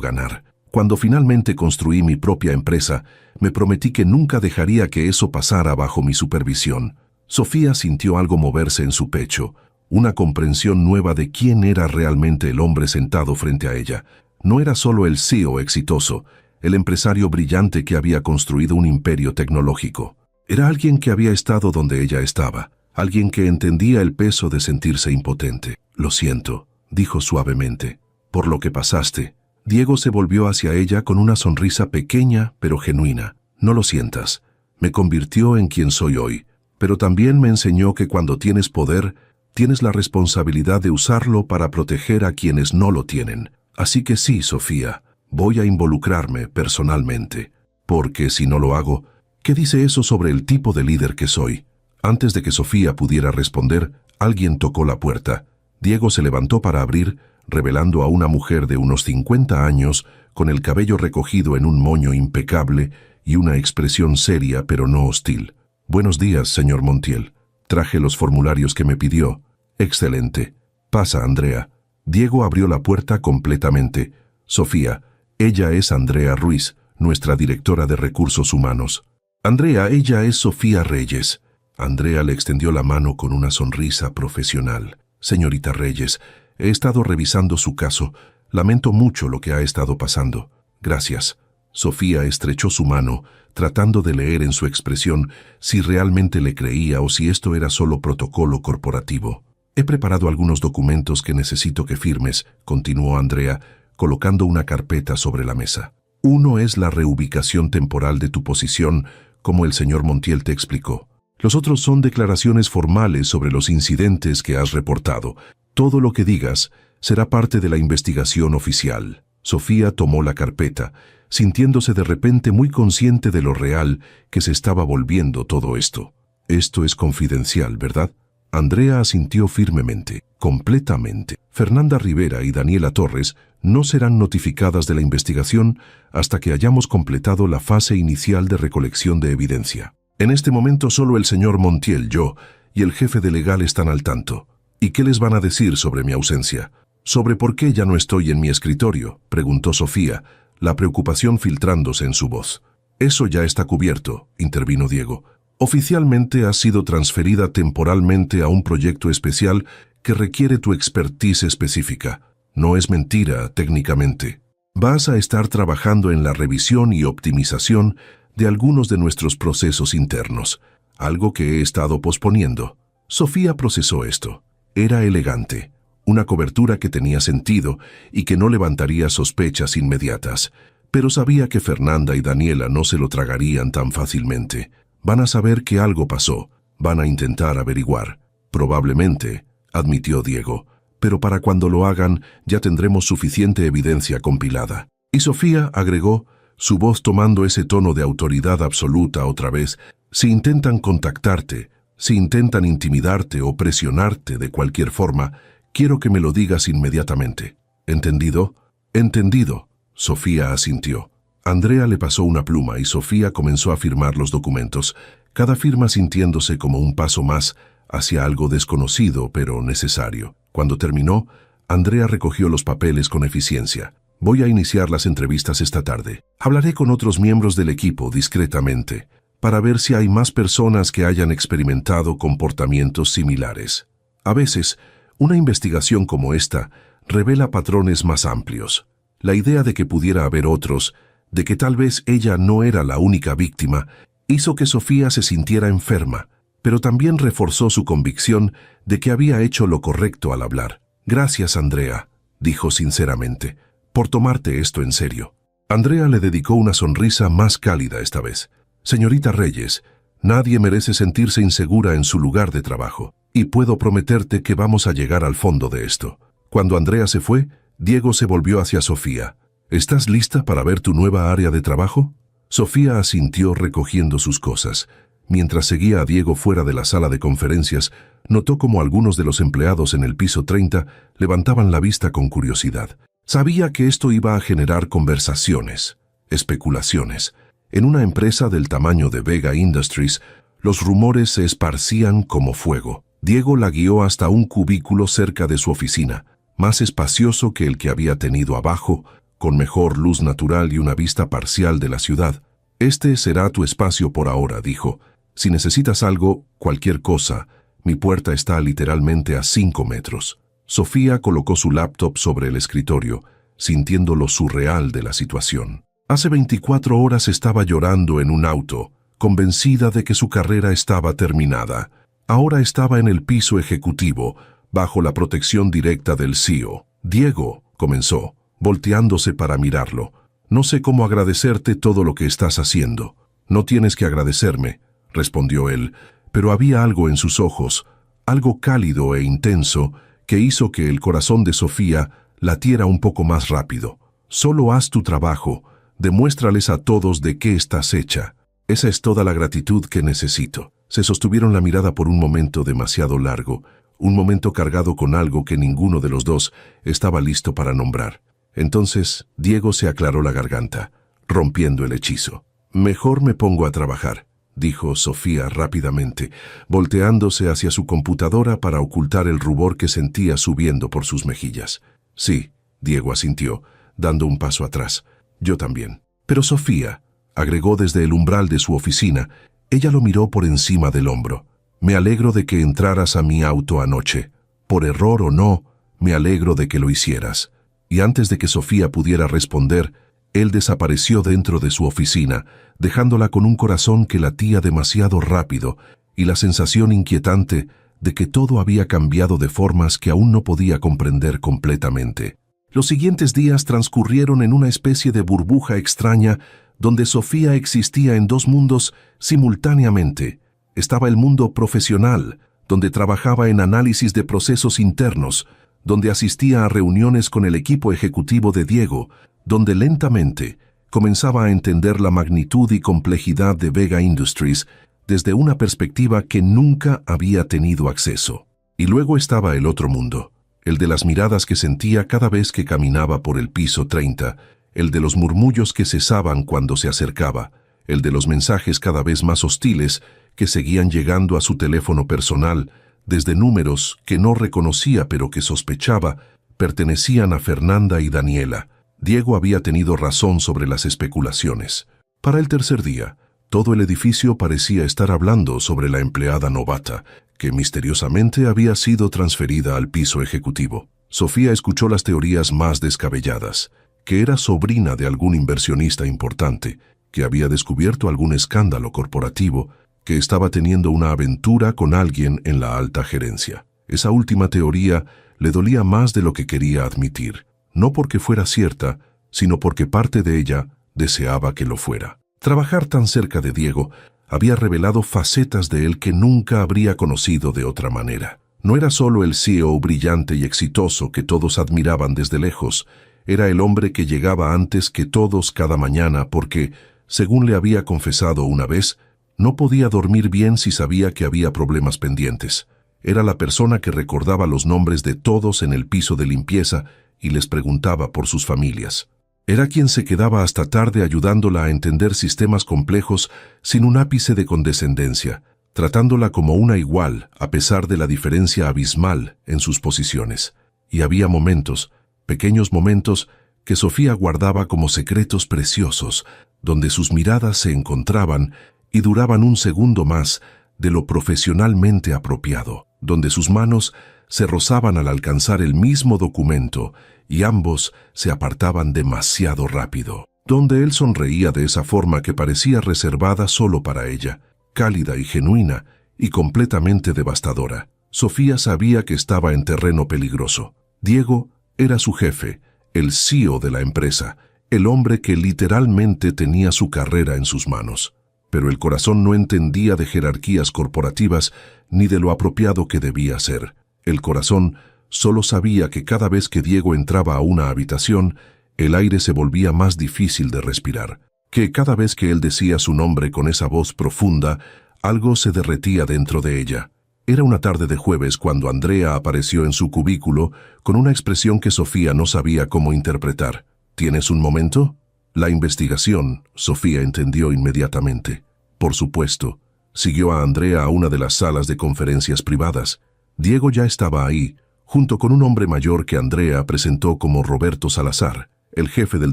ganar. Cuando finalmente construí mi propia empresa, me prometí que nunca dejaría que eso pasara bajo mi supervisión. Sofía sintió algo moverse en su pecho, una comprensión nueva de quién era realmente el hombre sentado frente a ella. No era solo el CEO exitoso, el empresario brillante que había construido un imperio tecnológico. Era alguien que había estado donde ella estaba, alguien que entendía el peso de sentirse impotente. «Lo siento», dijo suavemente, «por lo que pasaste». Diego se volvió hacia ella con una sonrisa pequeña pero genuina. «No lo sientas. Me convirtió en quien soy hoy, pero también me enseñó que cuando tienes poder, tienes la responsabilidad de usarlo para proteger a quienes no lo tienen. Así que sí, Sofía, voy a involucrarme personalmente, porque si no lo hago, ¿qué dice eso sobre el tipo de líder que soy?» Antes de que Sofía pudiera responder, alguien tocó la puerta. Diego se levantó para abrir, revelando a una mujer de unos 50 años, con el cabello recogido en un moño impecable y una expresión seria pero no hostil. «Buenos días, señor Montiel. Traje los formularios que me pidió». «Excelente. Pasa, Andrea». Diego abrió la puerta completamente. «Sofía, ella es Andrea Ruiz, nuestra directora de recursos humanos». «Andrea, ella es Sofía Reyes». Andrea le extendió la mano con una sonrisa profesional. «Señorita Reyes, he estado revisando su caso. Lamento mucho lo que ha estado pasando». «Gracias». Sofía estrechó su mano, tratando de leer en su expresión si realmente le creía o si esto era solo protocolo corporativo. «He preparado algunos documentos que necesito que firmes», continuó Andrea, colocando una carpeta sobre la mesa. «Uno es la reubicación temporal de tu posición, como el señor Montiel te explicó. Los otros son declaraciones formales sobre los incidentes que has reportado. Todo lo que digas será parte de la investigación oficial». Sofía tomó la carpeta, sintiéndose de repente muy consciente de lo real que se estaba volviendo todo esto. «Esto es confidencial, ¿verdad?» Andrea asintió firmemente, completamente. «Fernanda Rivera y Daniela Torres no serán notificadas de la investigación hasta que hayamos completado la fase inicial de recolección de evidencia. En este momento solo el señor Montiel, yo y el jefe de legal están al tanto. ¿Y qué les van a decir sobre mi ausencia? ¿Sobre por qué ya no estoy en mi escritorio?», preguntó Sofía, la preocupación filtrándose en su voz. «Eso ya está cubierto», intervino Diego. «Oficialmente has sido transferida temporalmente a un proyecto especial que requiere tu expertise específica. No es mentira, técnicamente. Vas a estar trabajando en la revisión y optimización de algunos de nuestros procesos internos, algo que he estado posponiendo». Sofía procesó esto. Era elegante, una cobertura que tenía sentido y que no levantaría sospechas inmediatas, pero sabía que Fernanda y Daniela no se lo tragarían tan fácilmente. Van a saber que algo pasó, van a intentar averiguar. «Probablemente», admitió Diego, «pero para cuando lo hagan ya tendremos suficiente evidencia compilada». Y Sofía agregó, su voz tomando ese tono de autoridad absoluta otra vez: «Si intentan contactarte, si intentan intimidarte o presionarte de cualquier forma, quiero que me lo digas inmediatamente. ¿Entendido?» «Entendido», Sofía asintió. Andrea le pasó una pluma y Sofía comenzó a firmar los documentos, cada firma sintiéndose como un paso más hacia algo desconocido pero necesario. Cuando terminó, Andrea recogió los papeles con eficiencia. «Voy a iniciar las entrevistas esta tarde. Hablaré con otros miembros del equipo discretamente, para ver si hay más personas que hayan experimentado comportamientos similares. A veces, una investigación como esta revela patrones más amplios. La idea de que pudiera haber otros, de que tal vez ella no era la única víctima, hizo que Sofía se sintiera enferma, pero también reforzó su convicción de que había hecho lo correcto al hablar. «Gracias, Andrea», dijo sinceramente, «por tomarte esto en serio». Andrea le dedicó una sonrisa más cálida esta vez. «Señorita Reyes, nadie merece sentirse insegura en su lugar de trabajo, y puedo prometerte que vamos a llegar al fondo de esto». Cuando Andrea se fue, Diego se volvió hacia Sofía. «¿Estás lista para ver tu nueva área de trabajo?» Sofía asintió recogiendo sus cosas. Mientras seguía a Diego fuera de la sala de conferencias, notó como algunos de los empleados en el piso 30 levantaban la vista con curiosidad. Sabía que esto iba a generar conversaciones, especulaciones. En una empresa del tamaño de Vega Industries, los rumores se esparcían como fuego. Diego la guió hasta un cubículo cerca de su oficina, más espacioso que el que había tenido abajo, con mejor luz natural y una vista parcial de la ciudad. «Este será tu espacio por ahora», dijo. «Si necesitas algo, cualquier cosa, mi puerta está literalmente a 5 metros». Sofía colocó su laptop sobre el escritorio, sintiendo lo surreal de la situación. Hace 24 horas estaba llorando en un auto, convencida de que su carrera estaba terminada. Ahora estaba en el piso ejecutivo, bajo la protección directa del CEO. Diego, comenzó, volteándose para mirarlo. No sé cómo agradecerte todo lo que estás haciendo. No tienes que agradecerme, respondió él, pero había algo en sus ojos, algo cálido e intenso, que hizo que el corazón de Sofía latiera un poco más rápido. Solo haz tu trabajo, demuéstrales a todos de qué estás hecha. Esa es toda la gratitud que necesito. Se sostuvieron la mirada por un momento demasiado largo, un momento cargado con algo que ninguno de los dos estaba listo para nombrar. Entonces, Diego se aclaró la garganta, rompiendo el hechizo. Mejor me pongo a trabajar, dijo Sofía rápidamente, volteándose hacia su computadora para ocultar el rubor que sentía subiendo por sus mejillas. Sí, Diego asintió, dando un paso atrás. Yo también. Pero Sofía, agregó desde el umbral de su oficina, ella lo miró por encima del hombro. Me alegro de que entraras a mi auto anoche. Por error o no, me alegro de que lo hicieras. Y antes de que Sofía pudiera responder, él desapareció dentro de su oficina, dejándola con un corazón que latía demasiado rápido y la sensación inquietante de que todo había cambiado de formas que aún no podía comprender completamente. Los siguientes días transcurrieron en una especie de burbuja extraña donde Sofía existía en dos mundos simultáneamente. Estaba el mundo profesional, donde trabajaba en análisis de procesos internos, donde asistía a reuniones con el equipo ejecutivo de Diego, donde lentamente comenzaba a entender la magnitud y complejidad de Vega Industries desde una perspectiva que nunca había tenido acceso. Y luego estaba el otro mundo, el de las miradas que sentía cada vez que caminaba por el piso 30, el de los murmullos que cesaban cuando se acercaba, el de los mensajes cada vez más hostiles que seguían llegando a su teléfono personal desde números que no reconocía pero que sospechaba pertenecían a Fernanda y Daniela. Diego había tenido razón sobre las especulaciones. Para el tercer día, todo el edificio parecía estar hablando sobre la empleada novata, que misteriosamente había sido transferida al piso ejecutivo. Sofía escuchó las teorías más descabelladas, que era sobrina de algún inversionista importante, que había descubierto algún escándalo corporativo, que estaba teniendo una aventura con alguien en la alta gerencia. Esa última teoría le dolía más de lo que quería admitir, no porque fuera cierta, sino porque parte de ella deseaba que lo fuera. Trabajar tan cerca de Diego había revelado facetas de él que nunca habría conocido de otra manera. No era solo el CEO brillante y exitoso que todos admiraban desde lejos, era el hombre que llegaba antes que todos cada mañana porque, según le había confesado una vez, no podía dormir bien si sabía que había problemas pendientes. Era la persona que recordaba los nombres de todos en el piso de limpieza y les preguntaba por sus familias. Era quien se quedaba hasta tarde ayudándola a entender sistemas complejos sin un ápice de condescendencia, tratándola como una igual a pesar de la diferencia abismal en sus posiciones. Y había momentos, pequeños momentos, que Sofía guardaba como secretos preciosos, donde sus miradas se encontraban y duraban un segundo más de lo profesionalmente apropiado, donde sus manos se rozaban al alcanzar el mismo documento y ambos se apartaban demasiado rápido, donde él sonreía de esa forma que parecía reservada solo para ella, cálida y genuina y completamente devastadora. Sofía sabía que estaba en terreno peligroso. Diego era su jefe, el CEO de la empresa, el hombre que literalmente tenía su carrera en sus manos. Pero el corazón no entendía de jerarquías corporativas ni de lo apropiado que debía ser. El corazón solo sabía que cada vez que Diego entraba a una habitación, el aire se volvía más difícil de respirar, que cada vez que él decía su nombre con esa voz profunda, algo se derretía dentro de ella. Era una tarde de jueves cuando Andrea apareció en su cubículo con una expresión que Sofía no sabía cómo interpretar. ¿Tienes un momento? La investigación, Sofía entendió inmediatamente. Por supuesto, siguió a Andrea a una de las salas de conferencias privadas. Diego ya estaba ahí, junto con un hombre mayor que Andrea presentó como Roberto Salazar, el jefe del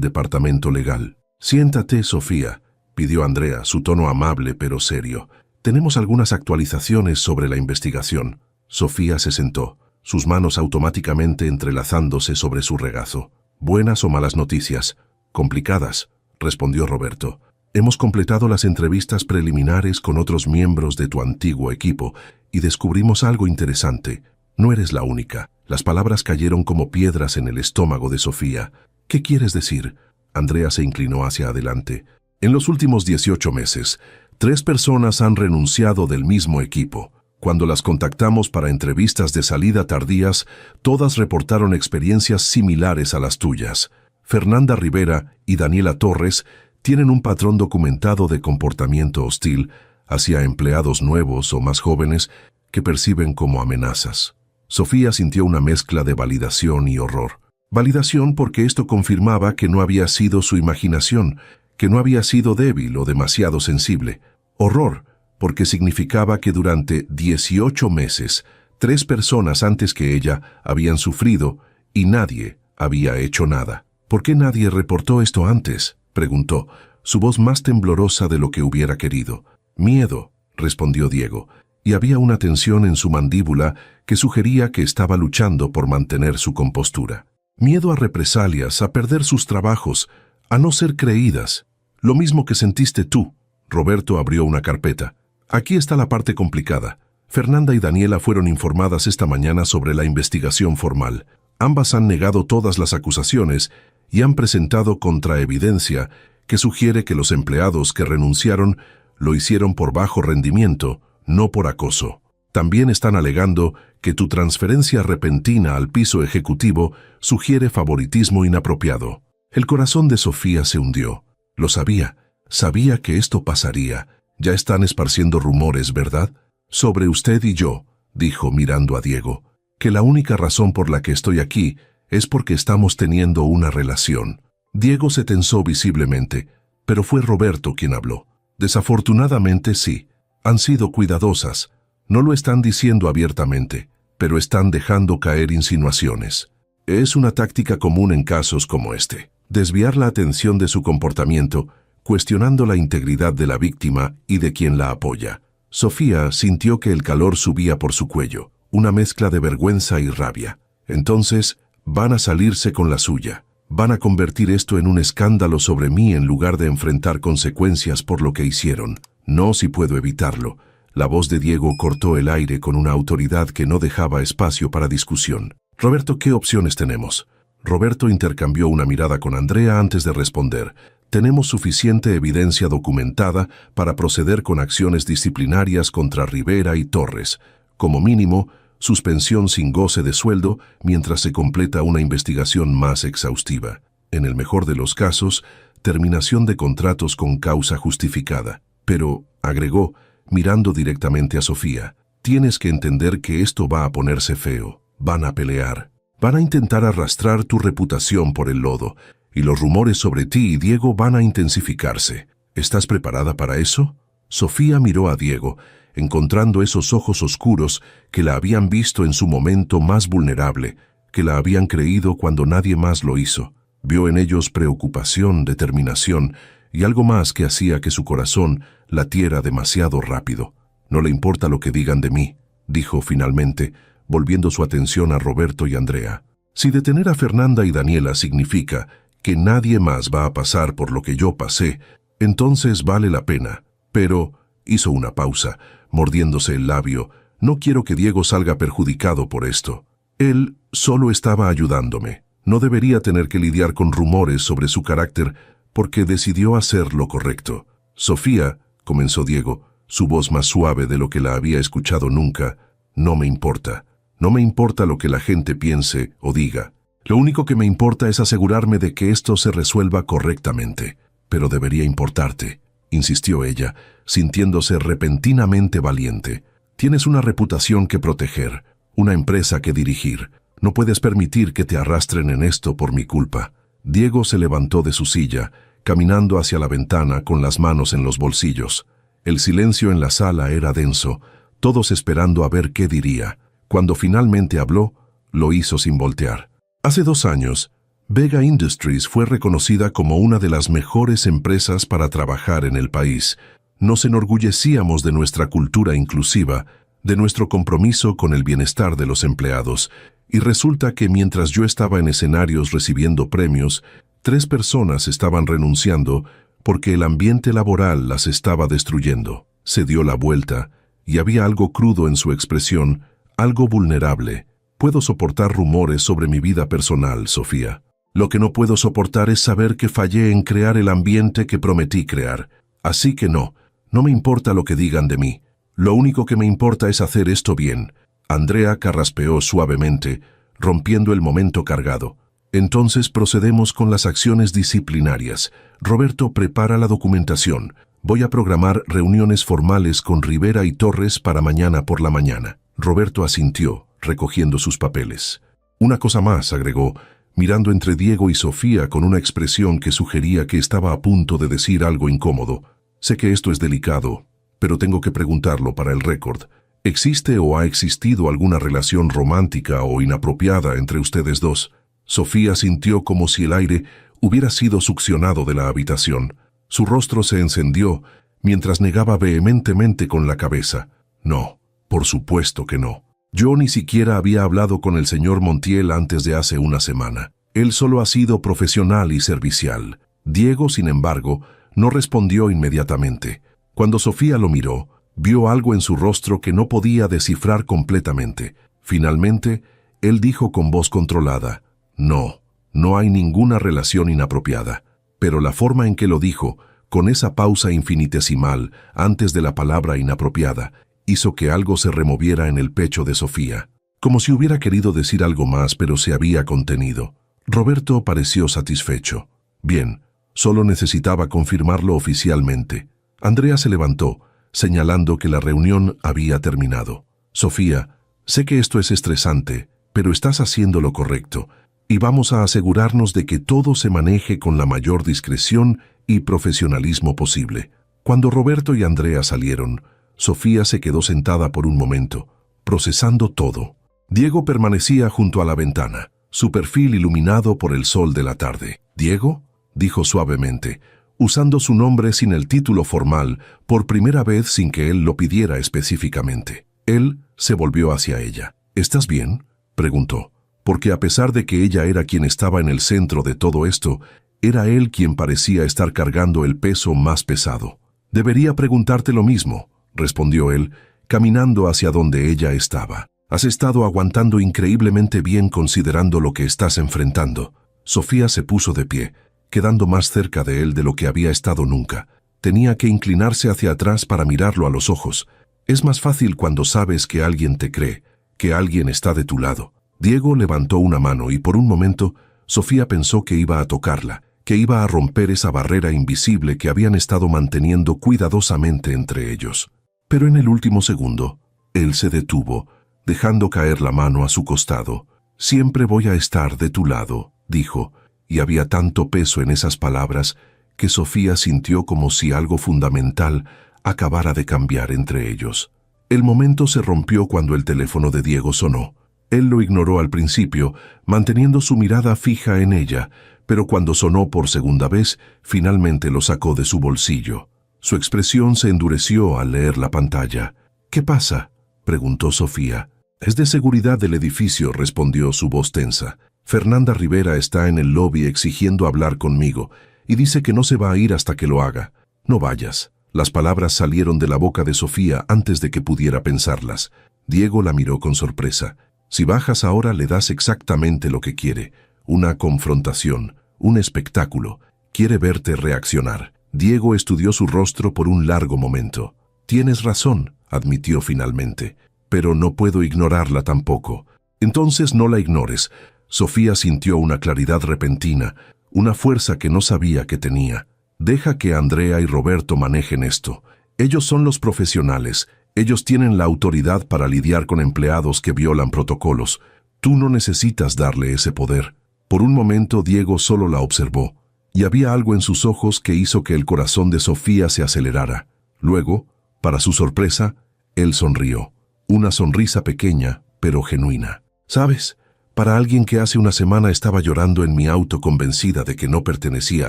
departamento legal. «Siéntate, Sofía», pidió Andrea, su tono amable pero serio. «Tenemos algunas actualizaciones sobre la investigación». Sofía se sentó, sus manos automáticamente entrelazándose sobre su regazo. «¿Buenas o malas noticias?» «Complicadas», respondió Roberto. Hemos completado las entrevistas preliminares con otros miembros de tu antiguo equipo y descubrimos algo interesante. No eres la única. Las palabras cayeron como piedras en el estómago de Sofía. ¿Qué quieres decir? Andrea se inclinó hacia adelante. En los últimos 18 meses, 3 personas han renunciado del mismo equipo. Cuando las contactamos para entrevistas de salida tardías, todas reportaron experiencias similares a las tuyas. Fernanda Rivera y Daniela Torres tienen un patrón documentado de comportamiento hostil hacia empleados nuevos o más jóvenes que perciben como amenazas. Sofía sintió una mezcla de validación y horror. Validación porque esto confirmaba que no había sido su imaginación, que no había sido débil o demasiado sensible. Horror porque significaba que durante 18 meses, 3 personas antes que ella habían sufrido y nadie había hecho nada. ¿Por qué nadie reportó esto antes?, preguntó, su voz más temblorosa de lo que hubiera querido. Miedo, respondió Diego, y había una tensión en su mandíbula que sugería que estaba luchando por mantener su compostura. Miedo a represalias, a perder sus trabajos, a no ser creídas. Lo mismo que sentiste tú. Roberto abrió una carpeta. Aquí está la parte complicada. Fernanda y Daniela fueron informadas esta mañana sobre la investigación formal. Ambas han negado todas las acusaciones y han presentado contraevidencia que sugiere que los empleados que renunciaron lo hicieron por bajo rendimiento, no por acoso. También están alegando que tu transferencia repentina al piso ejecutivo sugiere favoritismo inapropiado. El corazón de Sofía se hundió. Lo sabía. Sabía que esto pasaría. Ya están esparciendo rumores, ¿verdad? Sobre usted y yo, dijo mirando a Diego, que la única razón por la que estoy aquí es porque estamos teniendo una relación. Diego se tensó visiblemente, pero fue Roberto quien habló. Desafortunadamente sí, han sido cuidadosas. No lo están diciendo abiertamente, pero están dejando caer insinuaciones. Es una táctica común en casos como este, desviar la atención de su comportamiento, cuestionando la integridad de la víctima y de quien la apoya. Sofía sintió que el calor subía por su cuello, una mezcla de vergüenza y rabia. Entonces, van a salirse con la suya. Van a convertir esto en un escándalo sobre mí en lugar de enfrentar consecuencias por lo que hicieron. No si puedo evitarlo. La voz de Diego cortó el aire con una autoridad que no dejaba espacio para discusión. Roberto, ¿qué opciones tenemos? Roberto intercambió una mirada con Andrea antes de responder. Tenemos suficiente evidencia documentada para proceder con acciones disciplinarias contra Rivera y Torres. Como mínimo, suspensión sin goce de sueldo mientras se completa una investigación más exhaustiva. En el mejor de los casos, terminación de contratos con causa justificada. Pero, agregó, mirando directamente a Sofía, tienes que entender que esto va a ponerse feo. Van a pelear. Van a intentar arrastrar tu reputación por el lodo. Y los rumores sobre ti y Diego van a intensificarse. ¿Estás preparada para eso? Sofía miró a Diego, encontrando esos ojos oscuros que la habían visto en su momento más vulnerable, que la habían creído cuando nadie más lo hizo. Vio en ellos preocupación, determinación y algo más que hacía que su corazón latiera demasiado rápido. No le importa lo que digan de mí, dijo finalmente, volviendo su atención a Roberto y Andrea. Si detener a Fernanda y Daniela significa que nadie más va a pasar por lo que yo pasé, entonces vale la pena. Pero, hizo una pausa, mordiéndose el labio, no quiero que Diego salga perjudicado por esto. Él solo estaba ayudándome. No debería tener que lidiar con rumores sobre su carácter porque decidió hacer lo correcto. Sofía, comenzó Diego, su voz más suave de lo que la había escuchado nunca, no me importa. No me importa lo que la gente piense o diga. Lo único que me importa es asegurarme de que esto se resuelva correctamente. Pero debería importarte, insistió ella, sintiéndose repentinamente valiente. Tienes una reputación que proteger, una empresa que dirigir. No puedes permitir que te arrastren en esto por mi culpa. Diego se levantó de su silla, caminando hacia la ventana con las manos en los bolsillos. El silencio en la sala era denso, todos esperando a ver qué diría. Cuando finalmente habló, lo hizo sin voltear. Hace 2 años, Vega Industries fue reconocida como una de las mejores empresas para trabajar en el país. Nos enorgullecíamos de nuestra cultura inclusiva, de nuestro compromiso con el bienestar de los empleados, y resulta que mientras yo estaba en escenarios recibiendo premios, 3 personas estaban renunciando porque el ambiente laboral las estaba destruyendo. Se dio la vuelta y había algo crudo en su expresión, algo vulnerable. Puedo soportar rumores sobre mi vida personal, Sofía. Lo que no puedo soportar es saber que fallé en crear el ambiente que prometí crear. Así que no me importa lo que digan de mí. Lo único que me importa es hacer esto bien. Andrea carraspeó suavemente, rompiendo el momento cargado. Entonces procedemos con las acciones disciplinarias. Roberto, prepara la documentación. Voy a programar reuniones formales con Rivera y Torres para mañana por la mañana. Roberto asintió, recogiendo sus papeles. Una cosa más, agregó, mirando entre Diego y Sofía con una expresión que sugería que estaba a punto de decir algo incómodo. Sé que esto es delicado, pero tengo que preguntarlo para el récord. ¿Existe o ha existido alguna relación romántica o inapropiada entre ustedes dos? Sofía sintió como si el aire hubiera sido succionado de la habitación. Su rostro se encendió mientras negaba vehementemente con la cabeza. No, por supuesto que no. Yo ni siquiera había hablado con el señor Montiel antes de hace una semana. Él solo ha sido profesional y servicial. Diego, sin embargo, no respondió inmediatamente. Cuando Sofía lo miró, vio algo en su rostro que no podía descifrar completamente. Finalmente, él dijo con voz controlada, no hay ninguna relación inapropiada. Pero la forma en que lo dijo, con esa pausa infinitesimal antes de la palabra inapropiada, hizo que algo se removiera en el pecho de Sofía, como si hubiera querido decir algo más, pero se había contenido. Roberto pareció satisfecho. Bien, solo necesitaba confirmarlo oficialmente. Andrea se levantó, señalando que la reunión había terminado. Sofía, sé que esto es estresante, pero estás haciendo lo correcto, y vamos a asegurarnos de que todo se maneje con la mayor discreción y profesionalismo posible. Cuando Roberto y Andrea salieron, Sofía se quedó sentada por un momento, procesando todo. Diego permanecía junto a la ventana, su perfil iluminado por el sol de la tarde. «¿Diego?», dijo suavemente, usando su nombre sin el título formal, por primera vez sin que él lo pidiera específicamente. Él se volvió hacia ella. «¿Estás bien?», preguntó, porque a pesar de que ella era quien estaba en el centro de todo esto, era él quien parecía estar cargando el peso más pesado. «Debería preguntarte lo mismo», respondió él, caminando hacia donde ella estaba. «Has estado aguantando increíblemente bien considerando lo que estás enfrentando». Sofía se puso de pie, quedando más cerca de él de lo que había estado nunca. Tenía que inclinarse hacia atrás para mirarlo a los ojos. Es más fácil cuando sabes que alguien te cree, que alguien está de tu lado. Diego levantó una mano y por un momento Sofía pensó que iba a tocarla, que iba a romper esa barrera invisible que habían estado manteniendo cuidadosamente entre ellos. Pero en el último segundo, él se detuvo, dejando caer la mano a su costado. «Siempre voy a estar de tu lado», dijo, y había tanto peso en esas palabras que Sofía sintió como si algo fundamental acabara de cambiar entre ellos. El momento se rompió cuando el teléfono de Diego sonó. Él lo ignoró al principio, manteniendo su mirada fija en ella, pero cuando sonó por segunda vez, finalmente lo sacó de su bolsillo. Su expresión se endureció al leer la pantalla. «¿Qué pasa?», preguntó Sofía. «Es de seguridad del edificio», respondió su voz tensa. «Fernanda Rivera está en el lobby exigiendo hablar conmigo y dice que no se va a ir hasta que lo haga. No vayas». Las palabras salieron de la boca de Sofía antes de que pudiera pensarlas. Diego la miró con sorpresa. «Si bajas ahora le das exactamente lo que quiere. Una confrontación, un espectáculo. Quiere verte reaccionar». Diego estudió su rostro por un largo momento. «Tienes razón», admitió finalmente, «pero no puedo ignorarla tampoco». «Entonces no la ignores». Sofía sintió una claridad repentina, una fuerza que no sabía que tenía. «Deja que Andrea y Roberto manejen esto. Ellos son los profesionales. Ellos tienen la autoridad para lidiar con empleados que violan protocolos. Tú no necesitas darle ese poder». Por un momento Diego solo la observó, y había algo en sus ojos que hizo que el corazón de Sofía se acelerara. Luego, para su sorpresa, él sonrió. Una sonrisa pequeña, pero genuina. «¿Sabes? Para alguien que hace una semana estaba llorando en mi auto convencida de que no pertenecía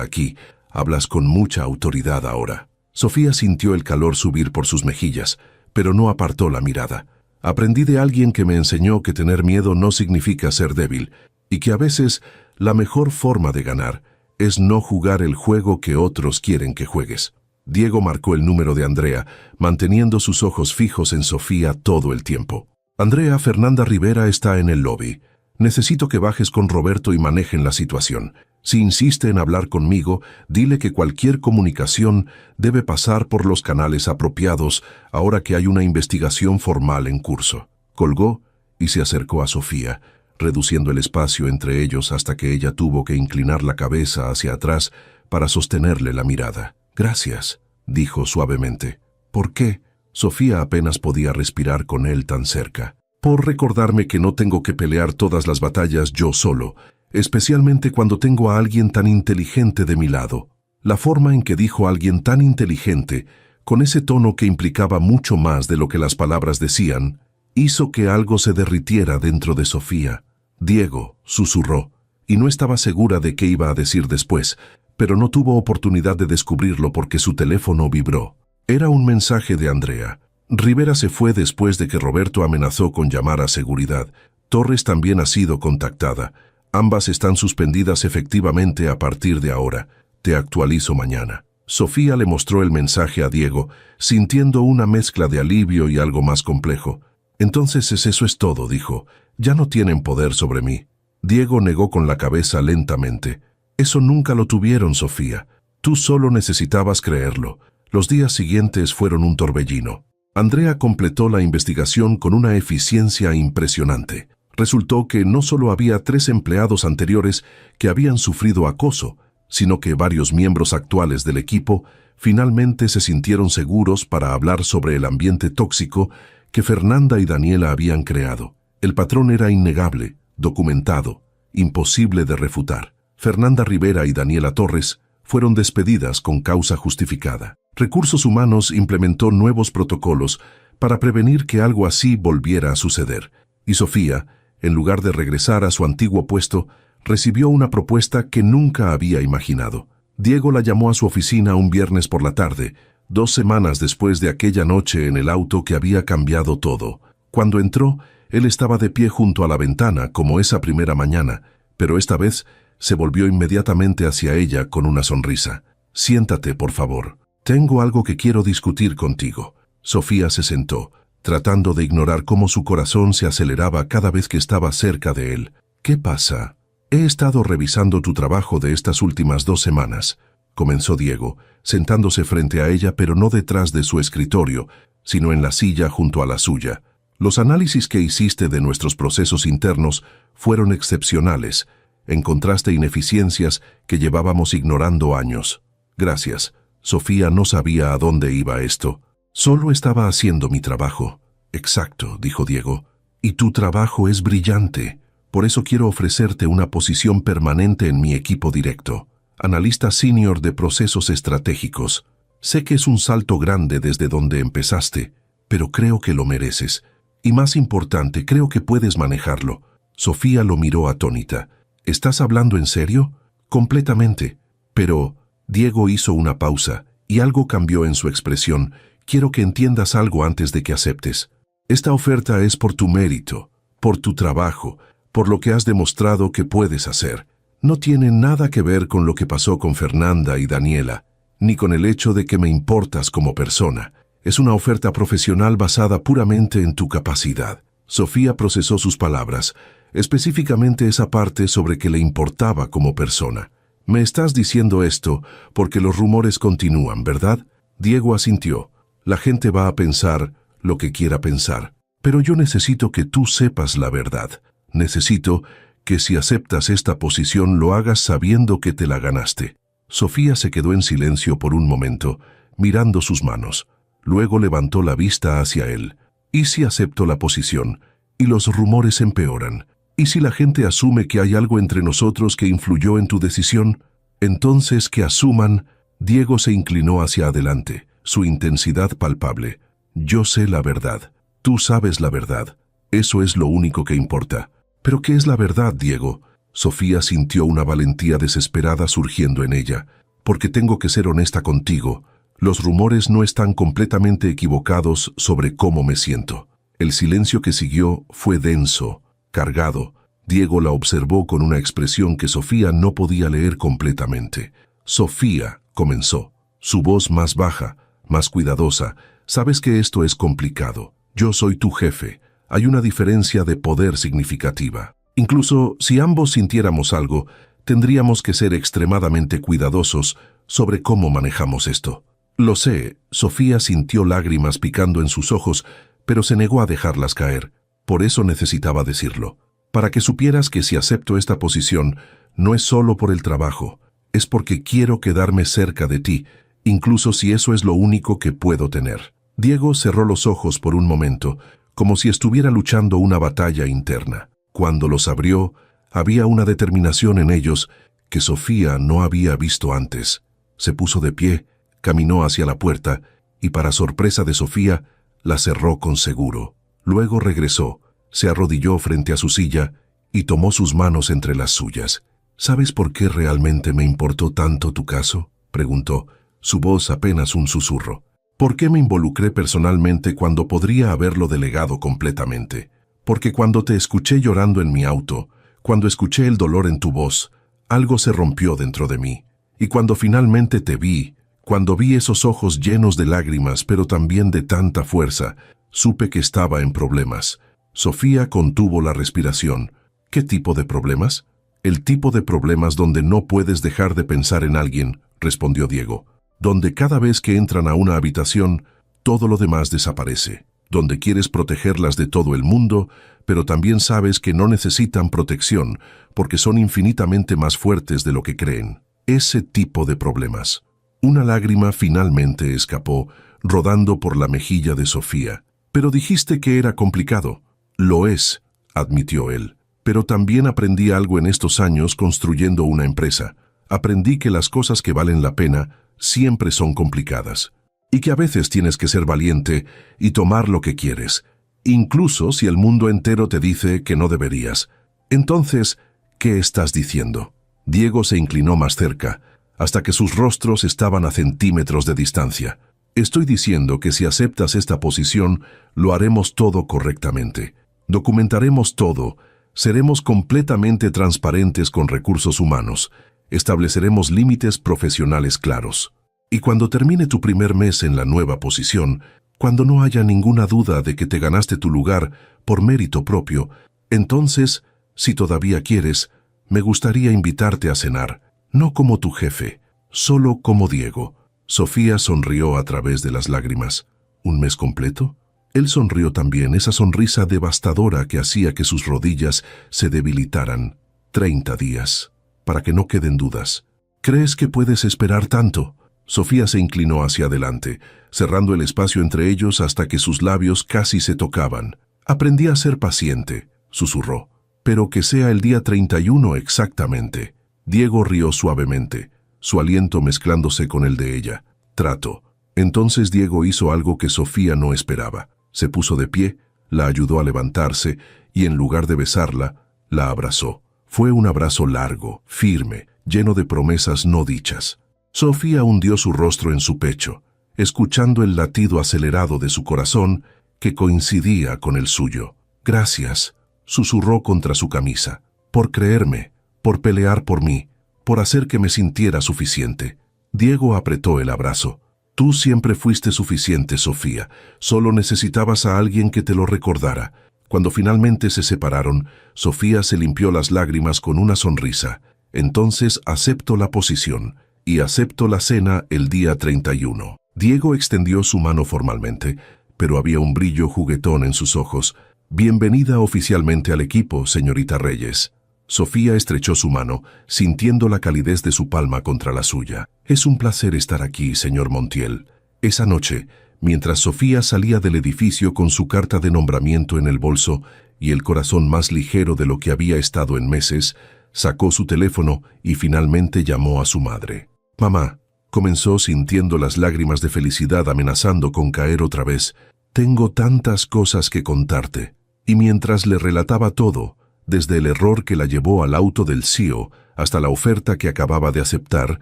aquí, hablas con mucha autoridad ahora». Sofía sintió el calor subir por sus mejillas, pero no apartó la mirada. «Aprendí de alguien que me enseñó que tener miedo no significa ser débil, y que a veces la mejor forma de ganar es no jugar el juego que otros quieren que juegues. Diego marcó el número de Andrea, manteniendo sus ojos fijos en Sofía todo el tiempo. Andrea, Fernanda Rivera está en el lobby. Necesito que bajes con Roberto y manejen la situación. Si insiste en hablar conmigo, dile que cualquier comunicación debe pasar por los canales apropiados ahora que hay una investigación formal en curso. Colgó y se acercó a Sofía, reduciendo el espacio entre ellos hasta que ella tuvo que inclinar la cabeza hacia atrás para sostenerle la mirada. «Gracias», dijo suavemente. «¿Por qué?» Sofía apenas podía respirar con él tan cerca. «Por recordarme que no tengo que pelear todas las batallas yo solo, especialmente cuando tengo a alguien tan inteligente de mi lado». La forma en que dijo alguien tan inteligente, con ese tono que implicaba mucho más de lo que las palabras decían, hizo que algo se derritiera dentro de Sofía. «Diego», susurró, y no estaba segura de qué iba a decir después, pero no tuvo oportunidad de descubrirlo porque su teléfono vibró. Era un mensaje de Andrea. Rivera se fue después de que Roberto amenazó con llamar a seguridad. Torres también ha sido contactada. Ambas están suspendidas efectivamente a partir de ahora. Te actualizo mañana. Sofía le mostró el mensaje a Diego, sintiendo una mezcla de alivio y algo más complejo. «Entonces eso es todo», dijo. «Ya no tienen poder sobre mí». Diego negó con la cabeza lentamente. «Eso nunca lo tuvieron, Sofía. Tú solo necesitabas creerlo». Los días siguientes fueron un torbellino. Andrea completó la investigación con una eficiencia impresionante. Resultó que no solo había 3 empleados anteriores que habían sufrido acoso, sino que varios miembros actuales del equipo finalmente se sintieron seguros para hablar sobre el ambiente tóxico que Fernanda y Daniela habían creado. El patrón era innegable, documentado, imposible de refutar. Fernanda Rivera y Daniela Torres fueron despedidas con causa justificada. Recursos Humanos implementó nuevos protocolos para prevenir que algo así volviera a suceder. Y Sofía, en lugar de regresar a su antiguo puesto, recibió una propuesta que nunca había imaginado. Diego la llamó a su oficina un viernes por la tarde, 2 semanas después de aquella noche en el auto que había cambiado todo. Cuando entró, él estaba de pie junto a la ventana, como esa primera mañana, pero esta vez se volvió inmediatamente hacia ella con una sonrisa. «Siéntate, por favor. Tengo algo que quiero discutir contigo». Sofía se sentó, tratando de ignorar cómo su corazón se aceleraba cada vez que estaba cerca de él. «¿Qué pasa?» «He estado revisando tu trabajo de estas últimas 2 semanas», comenzó Diego, sentándose frente a ella, pero no detrás de su escritorio, sino en la silla junto a la suya. «Los análisis que hiciste de nuestros procesos internos fueron excepcionales. Encontraste ineficiencias que llevábamos ignorando años». «Gracias». Sofía no sabía a dónde iba esto. «Solo estaba haciendo mi trabajo». «Exacto», dijo Diego. «Y tu trabajo es brillante. Por eso quiero ofrecerte una posición permanente en mi equipo directo. Analista senior de procesos estratégicos. Sé que es un salto grande desde donde empezaste, pero creo que lo mereces. Y más importante, creo que puedes manejarlo». Sofía lo miró atónita. «¿Estás hablando en serio?» «Completamente. Pero…» Diego hizo una pausa, y algo cambió en su expresión. «Quiero que entiendas algo antes de que aceptes. Esta oferta es por tu mérito, por tu trabajo, por lo que has demostrado que puedes hacer. No tiene nada que ver con lo que pasó con Fernanda y Daniela, ni con el hecho de que me importas como persona. Es una oferta profesional basada puramente en tu capacidad». Sofía procesó sus palabras, específicamente esa parte sobre que le importaba como persona. «Me estás diciendo esto porque los rumores continúan, ¿verdad?» Diego asintió. «La gente va a pensar lo que quiera pensar, pero yo necesito que tú sepas la verdad. Necesito que si aceptas esta posición lo hagas sabiendo que te la ganaste». Sofía se quedó en silencio por un momento, mirando sus manos. Luego levantó la vista hacia él. «¿Y si acepto la posición y los rumores empeoran? ¿Y si la gente asume que hay algo entre nosotros que influyó en tu decisión? Entonces que asuman». Diego se inclinó hacia adelante, su intensidad palpable. «Yo sé la verdad. Tú sabes la verdad. Eso es lo único que importa». «¿Pero qué es la verdad, Diego?» Sofía sintió una valentía desesperada surgiendo en ella. «Porque tengo que ser honesta contigo. Los rumores no están completamente equivocados sobre cómo me siento». El silencio que siguió fue denso, cargado. Diego la observó con una expresión que Sofía no podía leer completamente. Sofía, comenzó, su voz más baja, más cuidadosa. Sabes que esto es complicado. Yo soy tu jefe. Hay una diferencia de poder significativa. Incluso si ambos sintiéramos algo, tendríamos que ser extremadamente cuidadosos sobre cómo manejamos esto. Lo sé, Sofía sintió lágrimas picando en sus ojos, pero se negó a dejarlas caer. Por eso necesitaba decirlo. Para que supieras que si acepto esta posición, no es solo por el trabajo, es porque quiero quedarme cerca de ti, incluso si eso es lo único que puedo tener. Diego cerró los ojos por un momento, como si estuviera luchando una batalla interna. Cuando los abrió, había una determinación en ellos que Sofía no había visto antes. Se puso de pie, caminó hacia la puerta y, para sorpresa de Sofía, la cerró con seguro. Luego regresó, se arrodilló frente a su silla y tomó sus manos entre las suyas. ¿Sabes por qué realmente me importó tanto tu caso?, preguntó, su voz apenas un susurro. ¿Por qué me involucré personalmente cuando podría haberlo delegado completamente? Porque cuando te escuché llorando en mi auto, cuando escuché el dolor en tu voz, algo se rompió dentro de mí. Y cuando finalmente te vi, cuando vi esos ojos llenos de lágrimas pero también de tanta fuerza, supe que estaba en problemas. Sofía contuvo la respiración. ¿Qué tipo de problemas? El tipo de problemas donde no puedes dejar de pensar en alguien, respondió Diego. Donde cada vez que entran a una habitación, todo lo demás desaparece. Donde quieres protegerlas de todo el mundo, pero también sabes que no necesitan protección porque son infinitamente más fuertes de lo que creen. Ese tipo de problemas. Una lágrima finalmente escapó, rodando por la mejilla de Sofía. Pero dijiste que era complicado. Lo es, admitió él. Pero también aprendí algo en estos años construyendo una empresa. Aprendí que las cosas que valen la pena siempre son complicadas. Y que a veces tienes que ser valiente y tomar lo que quieres, incluso si el mundo entero te dice que no deberías. Entonces, ¿qué estás diciendo? Diego se inclinó más cerca, hasta que sus rostros estaban a centímetros de distancia. Estoy diciendo que si aceptas esta posición, lo haremos todo correctamente. Documentaremos todo, seremos completamente transparentes con recursos humanos, estableceremos límites profesionales claros. Y cuando termine tu primer mes en la nueva posición, cuando no haya ninguna duda de que te ganaste tu lugar por mérito propio, entonces, si todavía quieres, me gustaría invitarte a cenar, no como tu jefe, solo como Diego. Sofía sonrió a través de las lágrimas. ¿Un mes completo? Él sonrió también, esa sonrisa devastadora que hacía que sus rodillas se debilitaran. 30 días. Para que no queden dudas. ¿Crees que puedes esperar tanto? Sofía se inclinó hacia adelante, cerrando el espacio entre ellos hasta que sus labios casi se tocaban. Aprendí a ser paciente, susurró. Pero que sea el día 31 exactamente. Diego rió suavemente, su aliento mezclándose con el de ella. Trato. Entonces Diego hizo algo que Sofía no esperaba. Se puso de pie, la ayudó a levantarse y en lugar de besarla, la abrazó. Fue un abrazo largo, firme, lleno de promesas no dichas. Sofía hundió su rostro en su pecho, escuchando el latido acelerado de su corazón que coincidía con el suyo. Gracias, susurró contra su camisa, por creerme, por pelear por mí, por hacer que me sintiera suficiente. Diego apretó el abrazo. Tú siempre fuiste suficiente, Sofía. Solo necesitabas a alguien que te lo recordara. Cuando finalmente se separaron, Sofía se limpió las lágrimas con una sonrisa. Entonces acepto la posición y acepto la cena el día 31. Diego extendió su mano formalmente, pero había un brillo juguetón en sus ojos. Bienvenida oficialmente al equipo, señorita Reyes. Sofía estrechó su mano, sintiendo la calidez de su palma contra la suya. Es un placer estar aquí, señor Montiel. Esa noche, mientras Sofía salía del edificio con su carta de nombramiento en el bolso y el corazón más ligero de lo que había estado en meses, sacó su teléfono y finalmente llamó a su madre. Mamá, comenzó sintiendo las lágrimas de felicidad amenazando con caer otra vez. Tengo tantas cosas que contarte. Y mientras le relataba todo, desde el error que la llevó al auto del CEO hasta la oferta que acababa de aceptar,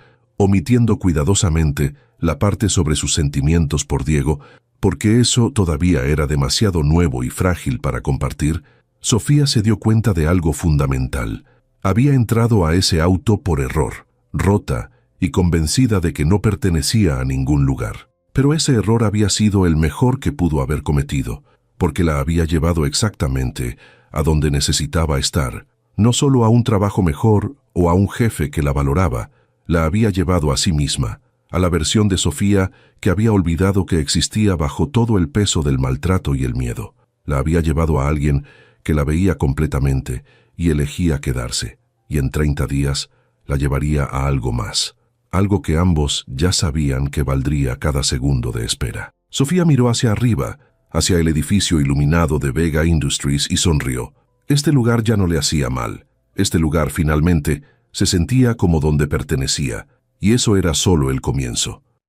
omitiendo cuidadosamente la parte sobre sus sentimientos por Diego, porque eso todavía era demasiado nuevo y frágil para compartir, Sofía se dio cuenta de algo fundamental. Había entrado a ese auto por error, rota y convencida de que no pertenecía a ningún lugar. Pero ese error había sido el mejor que pudo haber cometido, porque la había llevado exactamente a donde necesitaba estar. No solo a un trabajo mejor o a un jefe que la valoraba, la había llevado a sí misma, a la versión de Sofía que había olvidado que existía bajo todo el peso del maltrato y el miedo. La había llevado a alguien que la veía completamente y elegía quedarse, y en 30 días la llevaría a algo más, algo que ambos ya sabían que valdría cada segundo de espera. Sofía miró hacia arriba, hacia el edificio iluminado de Vega Industries y sonrió. Este lugar ya no le hacía mal. Este lugar finalmente se sentía como donde pertenecía, y eso era solo el comienzo.